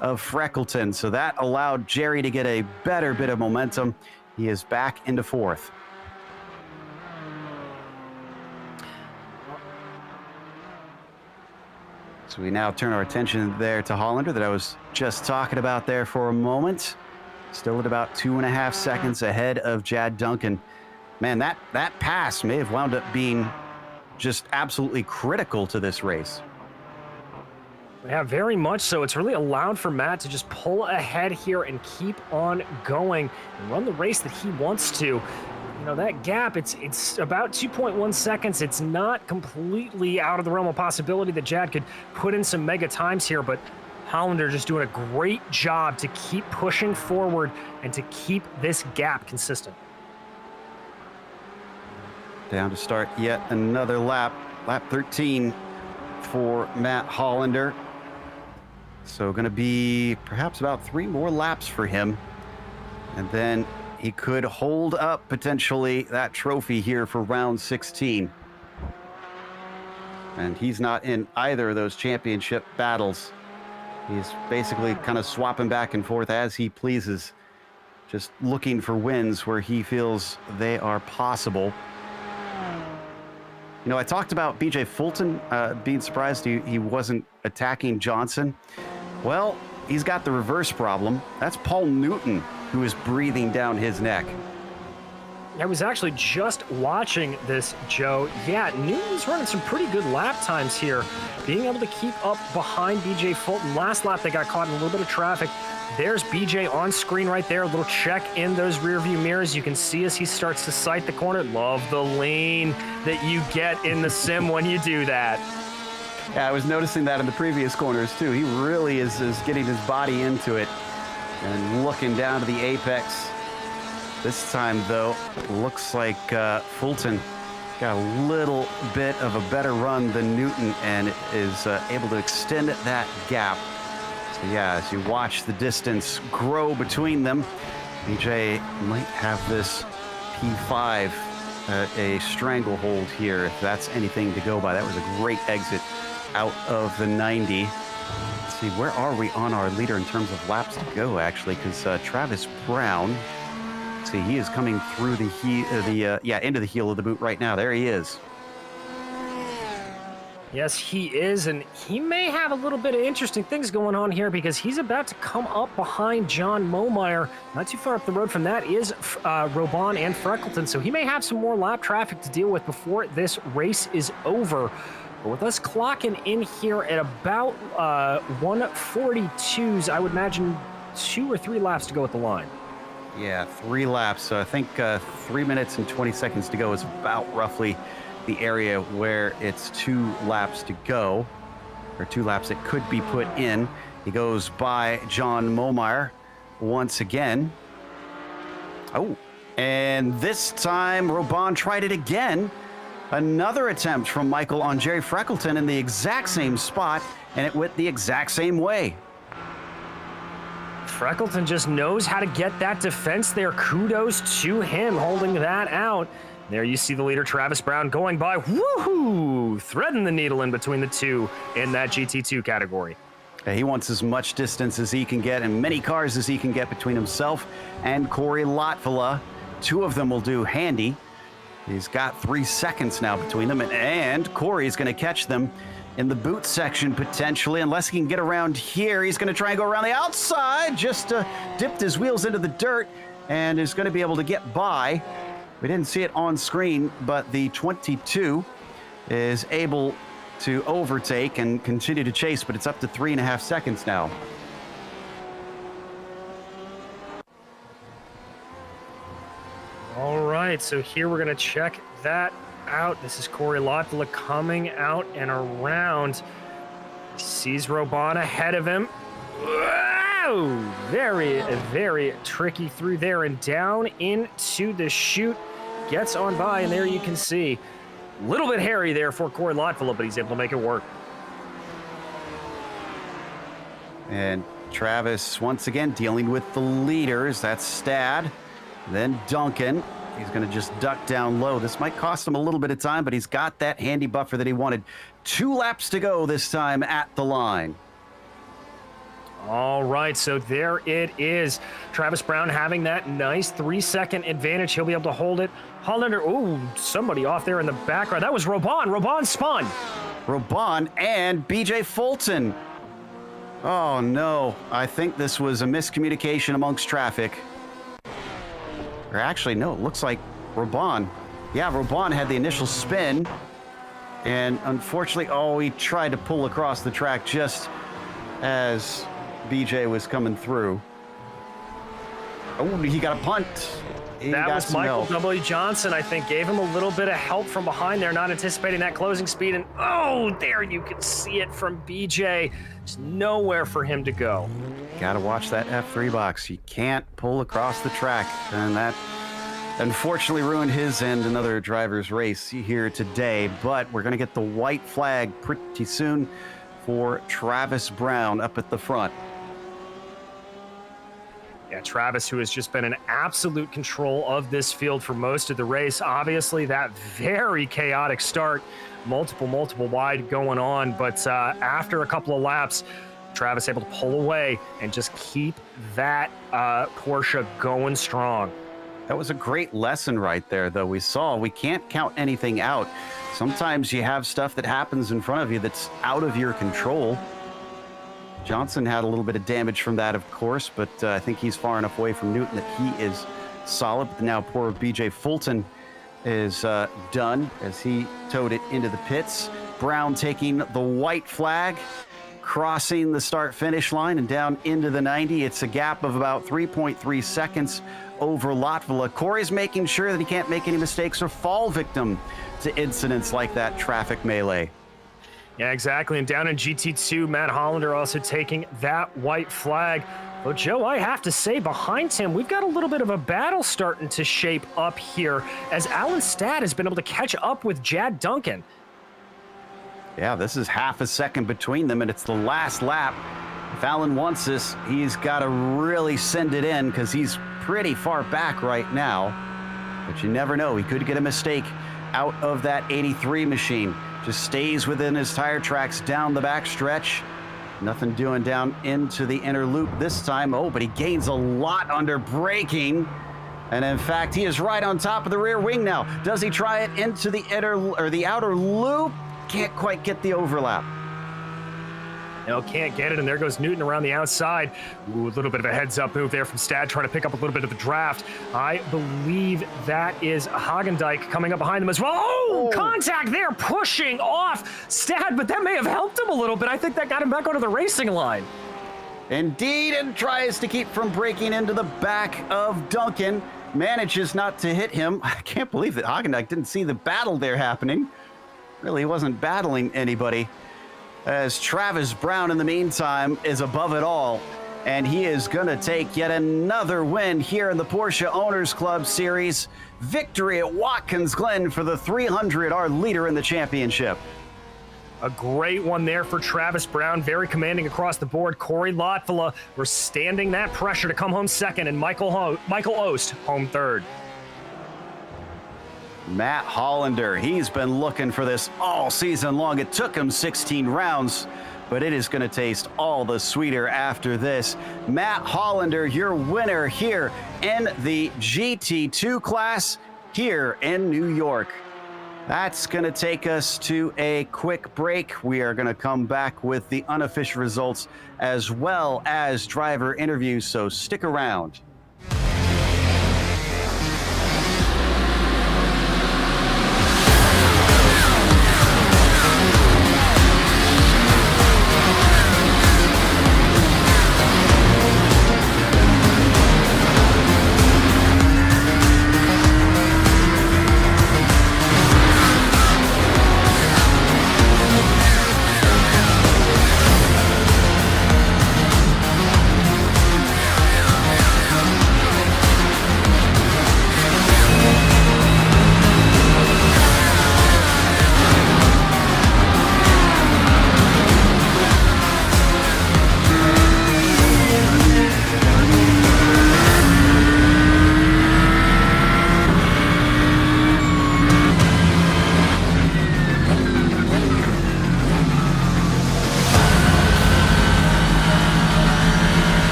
of Freckleton. So that allowed Jerry to get a better bit of momentum. He is back into 4th. So we now turn our attention there to Hollander that I was just talking about there for a moment. Still at about 2.5 seconds ahead of Jad Duncan. Man, that pass may have wound up being just absolutely critical to this race. Yeah, very much so. It's really allowed for Matt to just pull ahead here and keep on going and run the race that he wants to. You know, that gap, it's about 2.1 seconds. It's not completely out of the realm of possibility that Jad could put in some mega times here, but Hollander just doing a great job to keep pushing forward and to keep this gap consistent. Down to start yet another lap. Lap 13 for Matt Hollander. So going to be perhaps about 3 more laps for him. And then he could hold up potentially that trophy here for round 16. And he's not in either of those championship battles. He's basically kind of swapping back and forth as he pleases, just looking for wins where he feels they are possible. You know, I talked about BJ Fulton being surprised he wasn't attacking Johnson. Well, he's got the reverse problem. That's Paul Newton who is breathing down his neck. I was actually just watching this, Joe. Yeah, Newton's running some pretty good lap times here, being able to keep up behind BJ Fulton. Last lap, they got caught in a little bit of traffic. There's BJ on screen right there. A little check in those rear view mirrors. You can see as he starts to sight the corner. Love the lean that you get in the sim when you do that. Yeah, I was noticing that in the previous corners too. He really is getting his body into it and looking down to the apex. This time, though, looks like Fulton got a little bit of a better run than Newton and is able to extend that gap. So, yeah, as you watch the distance grow between them, BJ might have this P5 a stranglehold here, if that's anything to go by. That was a great exit out of the 90. Let's see, where are we on our leader in terms of laps to go, actually, because Travis Brown, see, he is coming through the into the heel of the boot right now. There he is. Yes, he is, and he may have a little bit of interesting things going on here because he's about to come up behind John Momeyer. Not too far up the road from that is Robon and Freckleton, so he may have some more lap traffic to deal with before this race is over. But with us clocking in here at about 1:42s, I would imagine 2 or 3 laps to go at the line. Yeah, 3 laps. So I think 3 minutes and 20 seconds to go is about roughly the area where it's 2 laps to go, or 2 laps that could be put in. He goes by John Momeyer once again. Oh, and this time Robon tried it again. Another attempt from Michael on Jerry Freckleton in the exact same spot, and it went the exact same way. Freckleton just knows how to get that defense there. Kudos to him holding that out. There you see the leader, Travis Brown, going by, woohoo, threading the needle in between the two in that GT2 category. He wants as much distance as he can get and many cars as he can get between himself and Corey Lotvala. 2 of them will do handy. He's got 3 seconds now between them, and Corey's going to catch them in the boot section potentially, unless he can get around here. He's going to try and go around the outside, just dipped his wheels into the dirt, and is going to be able to get by. We didn't see it on screen, but the 22 is able to overtake and continue to chase, but it's up to 3.5 seconds now. All right, so here we're going to check that out. This is Corey Lotvala coming out and around. Sees Robon ahead of him. Whoa! Very, very tricky through there and down into the chute. Gets on by, and there you can see a little bit hairy there for Corey Lotvala, but he's able to make it work. And Travis once again dealing with the leaders. That's Stad, then Duncan. He's going to just duck down low. This might cost him a little bit of time, but he's got that handy buffer that he wanted. 2 laps to go this time at the line. All right, so there it is. Travis Brown having that nice 3-second advantage. He'll be able to hold it. Hollander, ooh, somebody off there in the background. That was Robon. Robon spun. Robon and BJ Fulton. Oh, no. I think this was a miscommunication amongst traffic. Or actually, no, it looks like Robon. Yeah, Robon had the initial spin. And unfortunately, he tried to pull across the track just as BJ was coming through. Oh, he got a punt. That was Michael W. Johnson, I think, gave him a little bit of help from behind there, not anticipating that closing speed. And there you can see it from BJ. There's nowhere for him to go. Got to watch that F3 box. You can't pull across the track. And that unfortunately ruined his and another driver's race here today. But we're going to get the white flag pretty soon for Travis Brown up at the front. Yeah, Travis, who has just been in absolute control of this field for most of the race. Obviously, that very chaotic start, multiple wide going on. But after a couple of laps, Travis able to pull away and just keep that Porsche going strong. That was a great lesson right there, though. We can't count anything out. Sometimes you have stuff that happens in front of you that's out of your control. Johnson had a little bit of damage from that, of course, but I think he's far enough away from Newton that he is solid. But now poor BJ Fulton is done as he towed it into the pits. Brown taking the white flag, crossing the start-finish line and down into the 90. It's a gap of about 3.3 seconds over Lotvala. Corey's making sure that he can't make any mistakes or fall victim to incidents like that traffic melee. Yeah, exactly. And down in GT2, Matt Hollander also taking that white flag. But Joe, I have to say, behind him, we've got a little bit of a battle starting to shape up here as Alan Stad has been able to catch up with Jad Duncan. Yeah, this is half a second between them, and it's the last lap. If Alan wants this, he's got to really send it in because he's pretty far back right now. But you never know. He could get a mistake out of that 83 machine. Just stays within his tire tracks down the back stretch. Nothing doing down into the inner loop this time. But he gains a lot under braking. And in fact, he is right on top of the rear wing now. Does he try it into the inner or the outer loop? can't quite get the overlap. No, can't get it, and there goes Newton around the outside. Ooh, a little bit of a heads-up move there from Stad, trying to pick up a little bit of the draft. I believe that is Hagendijk coming up behind them as well. Oh, contact there, pushing off Stad, but that may have helped him a little bit. I think that got him back onto the racing line. Indeed, and tries to keep from breaking into the back of Duncan. Manages not to hit him. I can't believe that Hagendijk didn't see the battle there happening. Really wasn't battling anybody. As Travis Brown, in the meantime, is above it all. And he is going to take yet another win here in the Porsche Owners Club Series. Victory at Watkins Glen for the 300, our leader in the championship. A great one there for Travis Brown, very commanding across the board. Corey Lotfula withstanding that pressure to come home second, and Michael Ost home third. Matt Hollander, he's been looking for this all season long. It took him 16 rounds, but it is going to taste all the sweeter after this. Matt Hollander, your winner here in the GT2 class here in New York. That's going to take us to a quick break. We are going to come back with the unofficial results as well as driver interviews, so stick around.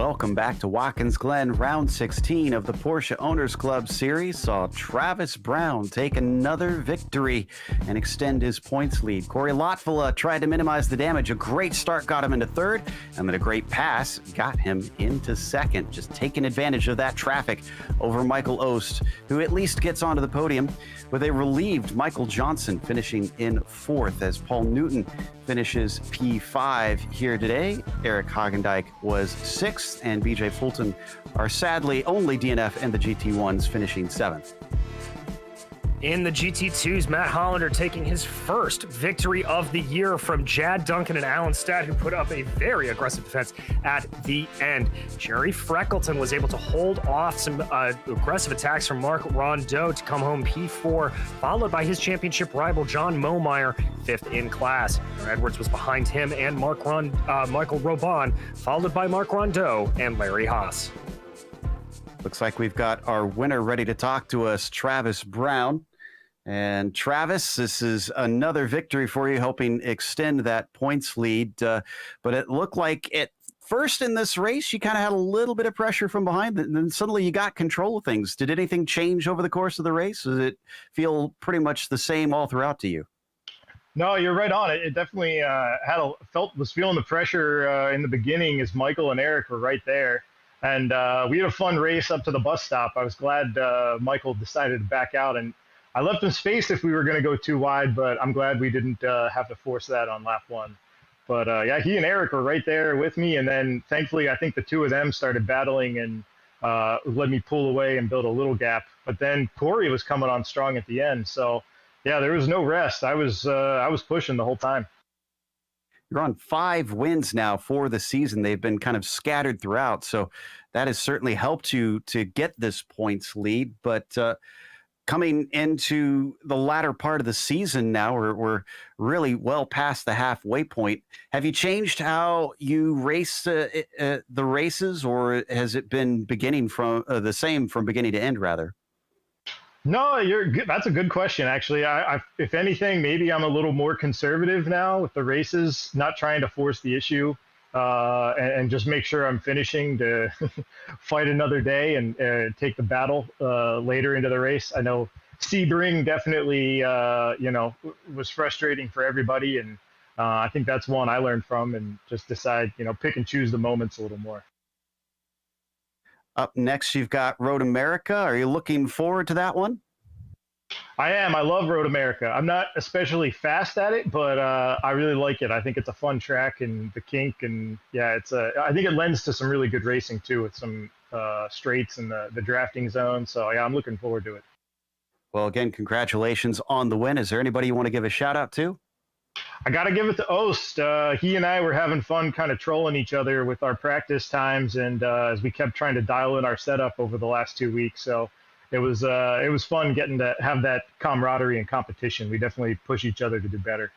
Welcome back to Watkins Glen. Round 16 of the Porsche Owners Club Series saw Travis Brown take another victory and extend his points lead. Corey Lotfula tried to minimize the damage. A great start got him into third, and then a great pass got him into second, just taking advantage of that traffic over Michael Ost, who at least gets onto the podium, with a relieved Michael Johnson finishing in fourth as Paul Newton finishes P5 here today. Eric Hagendijk was sixth, and BJ Fulton, our sadly only DNF in the GT1s, finishing seventh. In the GT2s, Matt Hollander taking his first victory of the year from Jad Duncan and Alan Stadt, who put up a very aggressive defense at the end. Jerry Freckleton was able to hold off some aggressive attacks from Mark Rondeau to come home P4, followed by his championship rival John Momeyer, fifth in class. Edwards was behind him and Michael Robon, followed by Mark Rondeau and Larry Haas. Looks like we've got our winner ready to talk to us, Travis Brown. And Travis, this is another victory for you, helping extend that points lead. But it looked like at first in this race, you kind of had a little bit of pressure from behind, and then suddenly you got control of things. Did anything change over the course of the race? Does it feel pretty much the same all throughout to you? No, you're right on it. It definitely was feeling the pressure in the beginning as Michael and Eric were right there. And we had a fun race up to the bus stop. I was glad Michael decided to back out, and I left him space if we were going to go too wide, but I'm glad we didn't have to force that on lap one. But yeah, he and Eric were right there with me, and then thankfully I think the two of them started battling and let me pull away and build a little gap. But then Corey was coming on strong at the end, so yeah, there was no rest. I was pushing the whole time. You're on 5 wins now for the season. They've been kind of scattered throughout, so that has certainly helped you to get this points lead. But coming into the latter part of the season now, we're really well past the halfway point. Have you changed how you race the races, or has it been beginning from the same from beginning to end, rather? No, you're good. That's a good question, actually. I, if anything, maybe I'm a little more conservative now with the races, not trying to force the issue and just make sure I'm finishing to fight another day and take the battle later into the race. I know Sebring definitely, was frustrating for everybody. And I think that's one I learned from, and just decide, pick and choose the moments a little more. Up next, you've got Road America. Are you looking forward to that one? I am. I love Road America. I'm not especially fast at it, but I really like it. I think it's a fun track and the kink, and yeah, I think it lends to some really good racing too, with some straights and the drafting zone. So yeah, I'm looking forward to it. Well, again, congratulations on the win. Is there anybody you want to give a shout out to? I got to give it to Ost. He and I were having fun kind of trolling each other with our practice times, and as we kept trying to dial in our setup over the last 2 weeks. So it was fun getting to have that camaraderie and competition. We definitely push each other to do better.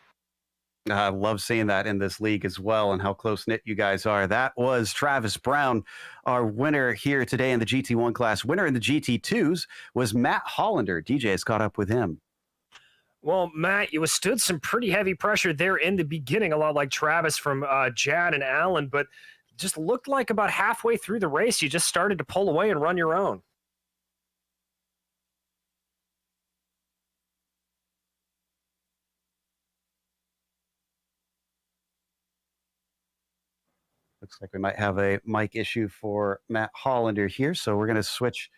I love seeing that in this league as well, and how close-knit you guys are. That was Travis Brown, our winner here today in the GT1 class. Winner in the GT2s was Matt Hollander. DJ has caught up with him. Well, Matt, you withstood some pretty heavy pressure there in the beginning, a lot like Travis from Jad and Allen, but just looked like about halfway through the race, you just started to pull away and run your own. Looks like we might have a mic issue for Matt Hollander here, so we're going to switch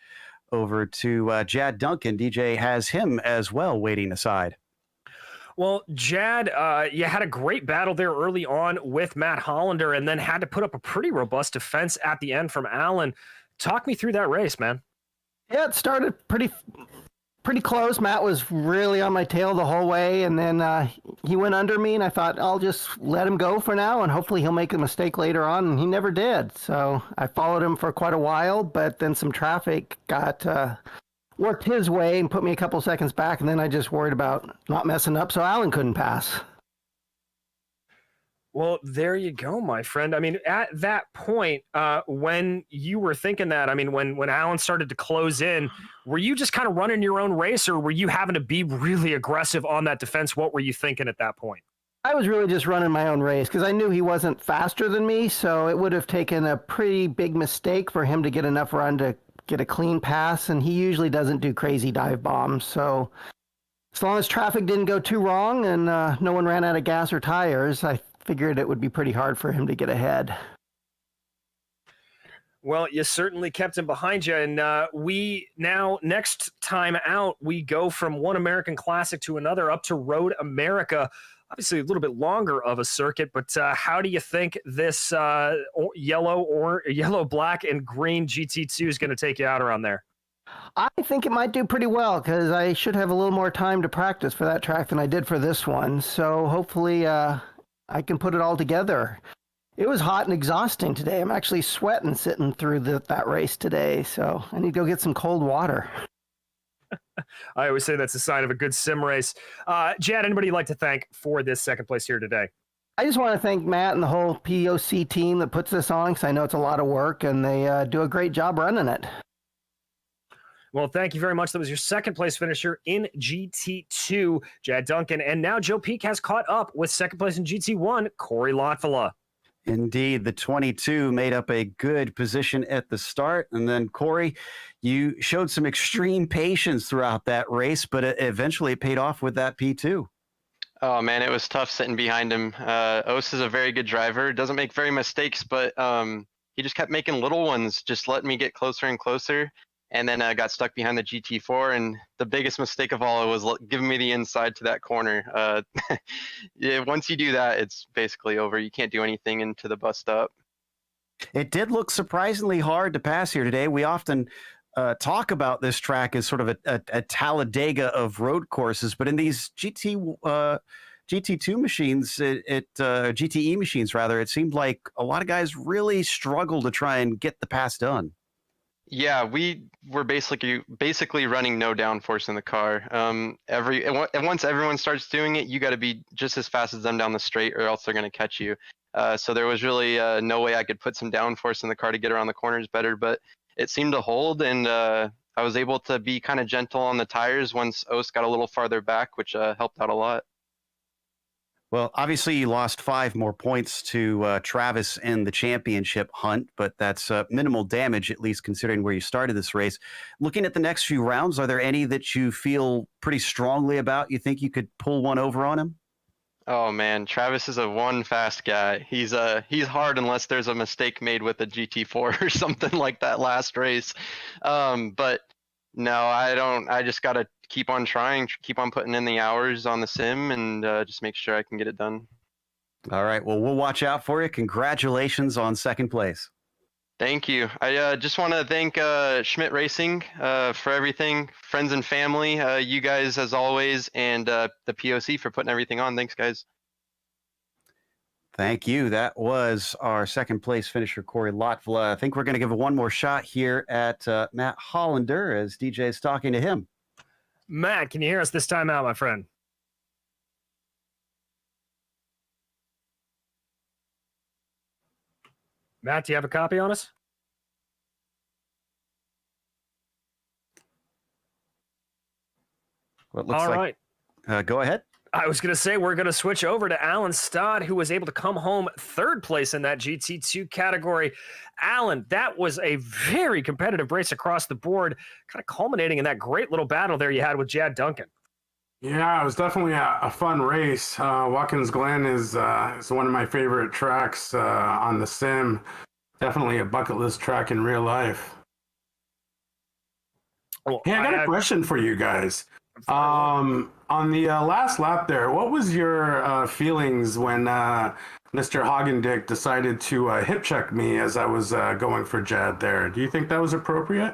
over to Jad Duncan. DJ has him as well waiting aside. Well, Jad, you had a great battle there early on with Matt Hollander, and then had to put up a pretty robust defense at the end from Allen. Talk me through that race, man. Yeah, it started pretty close. Matt was really on my tail the whole way, and then he went under me, and I thought I'll just let him go for now, and hopefully he'll make a mistake later on, and he never did. So I followed him for quite a while, but then some traffic got worked his way and put me a couple seconds back, and then I just worried about not messing up so Allen couldn't pass. Well, there you go, my friend. I mean, at that point, when you were thinking that, I mean, when Allen started to close in, were you just kind of running your own race, or were you having to be really aggressive on that defense? What were you thinking at that point? I was really just running my own race because I knew he wasn't faster than me, so it would have taken a pretty big mistake for him to get enough run to get a clean pass, and he usually doesn't do crazy dive bombs. So as long as traffic didn't go too wrong and no one ran out of gas or tires, I figured it would be pretty hard for him to get ahead. Well, you certainly kept him behind you. And we now, next time out, we go from one American Classic to another up to Road America. Obviously, a little bit longer of a circuit, but how do you think this yellow, black, and green GT2 is going to take you out around there? I think it might do pretty well because I should have a little more time to practice for that track than I did for this one. So hopefully I can put it all together. It was hot and exhausting today. I'm actually sweating sitting through that race today, so I need to go get some cold water. I always say that's a sign of a good sim race. Jad, anybody you'd like to thank for this second place here today? I just want to thank Matt and the whole POC team that puts this on because I know it's a lot of work, and they do a great job running it. Well, thank you very much. That was your second place finisher in GT2, Jad Duncan. And now Joe Peak has caught up with second place in GT1, Corey Lotfala. Indeed, the 22 made up a good position at the start. And then, Corey, you showed some extreme patience throughout that race, but eventually it paid off with that P2. Oh, man, it was tough sitting behind him. Ose is a very good driver, doesn't make very mistakes, but he just kept making little ones, just letting me get closer and closer. And then I got stuck behind the GT4, and the biggest mistake of all was giving me the inside to that corner. Yeah, once you do that, it's basically over. You can't do anything into the bus stop. It did look surprisingly hard to pass here today. We often talk about this track as sort of a Talladega of road courses, but in these GT2 machines, GTE machines rather, it seemed like a lot of guys really struggle to try and get the pass done. Yeah, we were basically running no downforce in the car. And once everyone starts doing it, you got to be just as fast as them down the straight, or else they're going to catch you. So there was really no way I could put some downforce in the car to get around the corners better, but it seemed to hold, and I was able to be kind of gentle on the tires once Ose got a little farther back, which helped out a lot. Well, obviously you lost 5 more points to Travis in the championship hunt, but that's minimal damage, at least considering where you started this race. Looking at the next few rounds, are there any that you feel pretty strongly about? You think you could pull one over on him? Oh man, Travis is a one fast guy. He's hard unless there's a mistake made with a GT4 or something like that last race. But no, I don't. I just gotta keep on trying, keep on putting in the hours on the sim, and just make sure I can get it done. All right. Well, we'll watch out for you. Congratulations on second place. Thank you. I just want to thank Schmidt Racing for everything, friends and family, you guys as always, and the POC for putting everything on. Thanks, guys. Thank you. That was our second place finisher, Corey Lotfala. I think we're going to give one more shot here at Matt Hollander as DJ is talking to him. Matt, can you hear us this time out, my friend? Matt, do you have a copy on us? Well, it looks All like, right. Go ahead. I was going to say we're going to switch over to Alan Stodd, who was able to come home third place in that GT2 category. Alan, that was a very competitive race across the board, kind of culminating in that great little battle there you had with Jad Duncan. Yeah, it was definitely a fun race. Watkins Glen is one of my favorite tracks on the sim. Definitely a bucket list track in real life. Well, hey, I got a question for you guys. On the last lap there, what was your feelings when Mr. Hagendick decided to hip check me as I was going for Jad there? Do you think that was appropriate?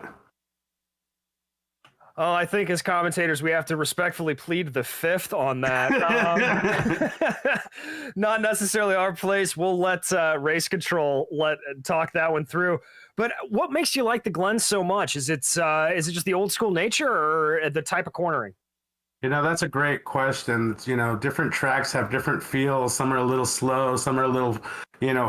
Oh, I think as commentators, we have to respectfully plead the fifth on that. Not necessarily our place. We'll let race control talk that one through. But what makes you like the Glen so much? Is it just the old school nature or the type of cornering? You know, that's a great question. You know, different tracks have different feels. Some are a little slow, some are a little,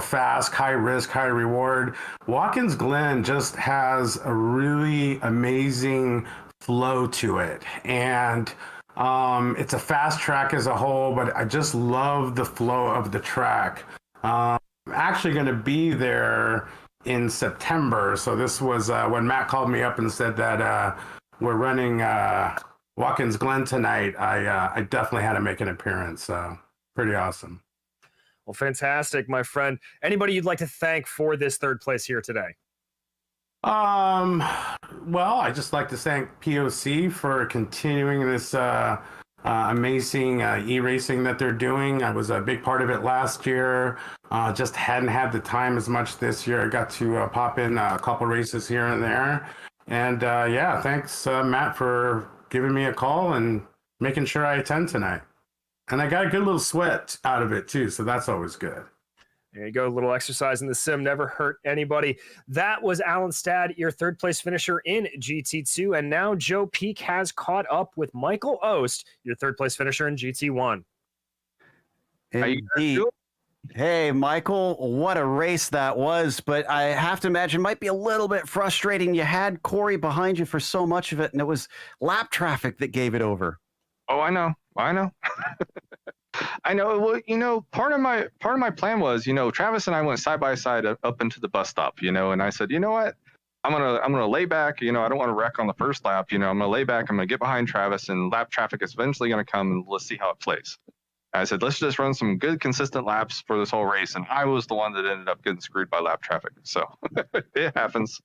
fast, high risk, high reward. Watkins Glen just has a really amazing flow to it. And It's a fast track as a whole, but I just love the flow of the track. I'm actually going to be there in September. So this was when Matt called me up and said that we're running Watkins Glen tonight. I definitely had to make an appearance. So pretty awesome. Well, fantastic, my friend. Anybody you'd like to thank for this third place here today? Well, I just like to thank POC for continuing this amazing e-racing that they're doing. I was a big part of it last year. Just hadn't had the time as much this year. I got to pop in a couple races here and there. And yeah, thanks, Matt, for giving me a call and making sure I attend tonight. And I got a good little sweat out of it too, so that's always good. There you go. A little exercise in the sim never hurt anybody. That was Alan Stad, your third place finisher in GT2. And now Joe Peak has caught up with Michael Ost, your third place finisher in GT1. Indeed. Hey, Michael, what a race that was. But I have to imagine it might be a little bit frustrating. You had Corey behind you for so much of it, and it was lap traffic that gave it over. Oh, I know. I know. Well, you know, part of my plan was, you know, Travis and I went side by side up into the bus stop, you know, and I said, you know what, I'm gonna lay back. You know, I don't want to wreck on the first lap. You know, I'm gonna lay back. I'm gonna get behind Travis, and lap traffic is eventually gonna come, and let's see how it plays. I said, let's just run some good, consistent laps for this whole race, and I was the one that ended up getting screwed by lap traffic. So it happens.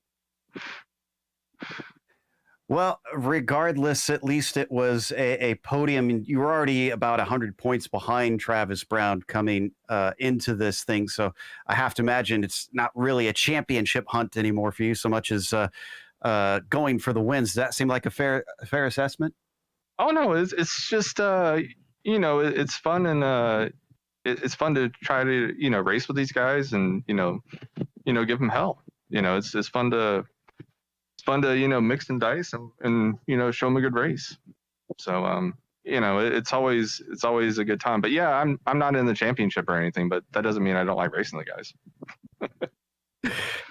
Well, regardless, at least it was a podium. You were already about 100 points behind Travis Brown coming into this thing. So I have to imagine it's not really a championship hunt anymore for you so much as going for the wins. Does that seem like a fair assessment? Oh, no, it's just, you know, it's fun, and it's fun to try to, you know, race with these guys and, you know, give them hell. You know, it's fun to, you know, mix and dice and you know, show them a good race. So you know, it's always a good time. But yeah, I'm not in the championship or anything, but that doesn't mean I don't like racing the guys.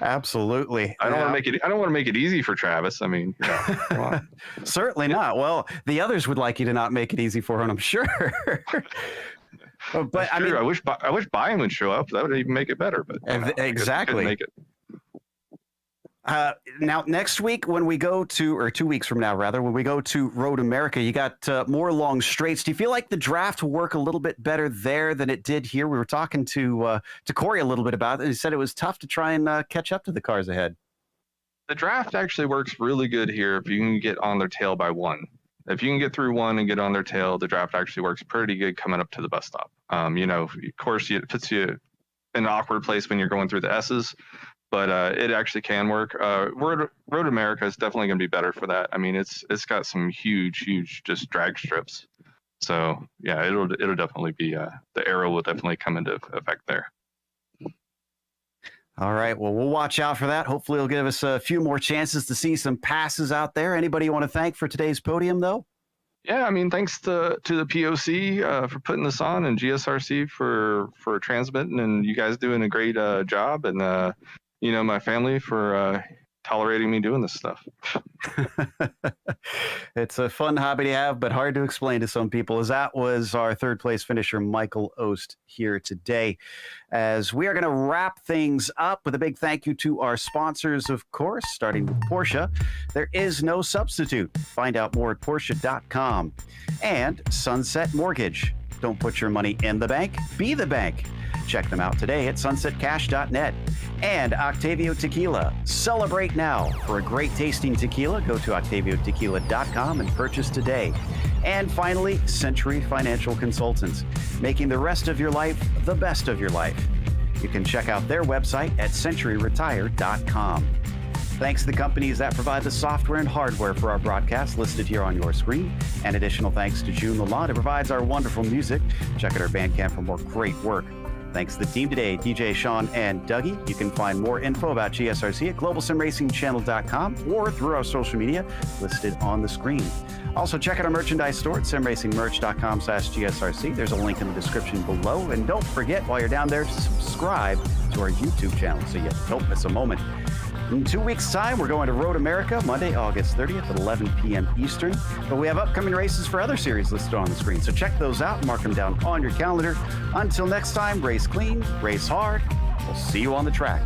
Absolutely. I don't want to make it easy for Travis. I mean, you know, come on. Certainly not. Well, the others would like you to not make it easy for him, I'm sure. But I mean, I wish Bayern would show up. That would even make it better. But you know, exactly. Make it. Now, next week when we go to, or 2 weeks from now, rather, when we go to Road America, you got more long straights. Do you feel like the draft will work a little bit better there than it did here? We were talking to Corey a little bit about it, and he said it was tough to try and catch up to the cars ahead. The draft actually works really good here if you can get on their tail by one. If you can get through one and get on their tail, the draft actually works pretty good coming up to the bus stop. You know, of course, it puts you in an awkward place when you're going through the S's. But it actually can work. Road America is definitely going to be better for that. I mean, it's got some huge just drag strips. So yeah, it'll definitely be the arrow will definitely come into effect there. All right, well, we'll watch out for that. Hopefully, it'll give us a few more chances to see some passes out there. Anybody you want to thank for today's podium, though? Yeah, I mean, thanks to the POC for putting this on, and GSRC for transmitting, and you guys doing a great job, and you know, my family for tolerating me doing this stuff. It's a fun hobby to have, but hard to explain to some people, as that was our third place finisher, Michael Ost, here today. As we are going to wrap things up with a big thank you to our sponsors, of course, starting with Porsche. There is no substitute. Find out more at Porsche.com. And Sunset Mortgage. Don't put your money in the bank, be the bank. Check them out today at sunsetcash.net. And Octavio Tequila. Celebrate now. For a great tasting tequila, go to octaviotequila.com and purchase today. And finally, Century Financial Consultants, making the rest of your life the best of your life. You can check out their website at centuryretire.com. Thanks to the companies that provide the software and hardware for our broadcast listed here on your screen. And additional thanks to June Lalonde, who provides our wonderful music. Check out our Bandcamp for more great work. Thanks to the team today, DJ, Sean, and Dougie. You can find more info about GSRC at globalsimracingchannel.com or through our social media listed on the screen. Also, check out our merchandise store at simracingmerch.com/GSRC. There's a link in the description below. And don't forget, while you're down there, to subscribe to our YouTube channel so you don't miss a moment. In 2 weeks' time, we're going to Road America, Monday, August 30th at 11 p.m. Eastern. But we have upcoming races for other series listed on the screen, so check those out and mark them down on your calendar. Until next time, race clean, race hard. We'll see you on the track.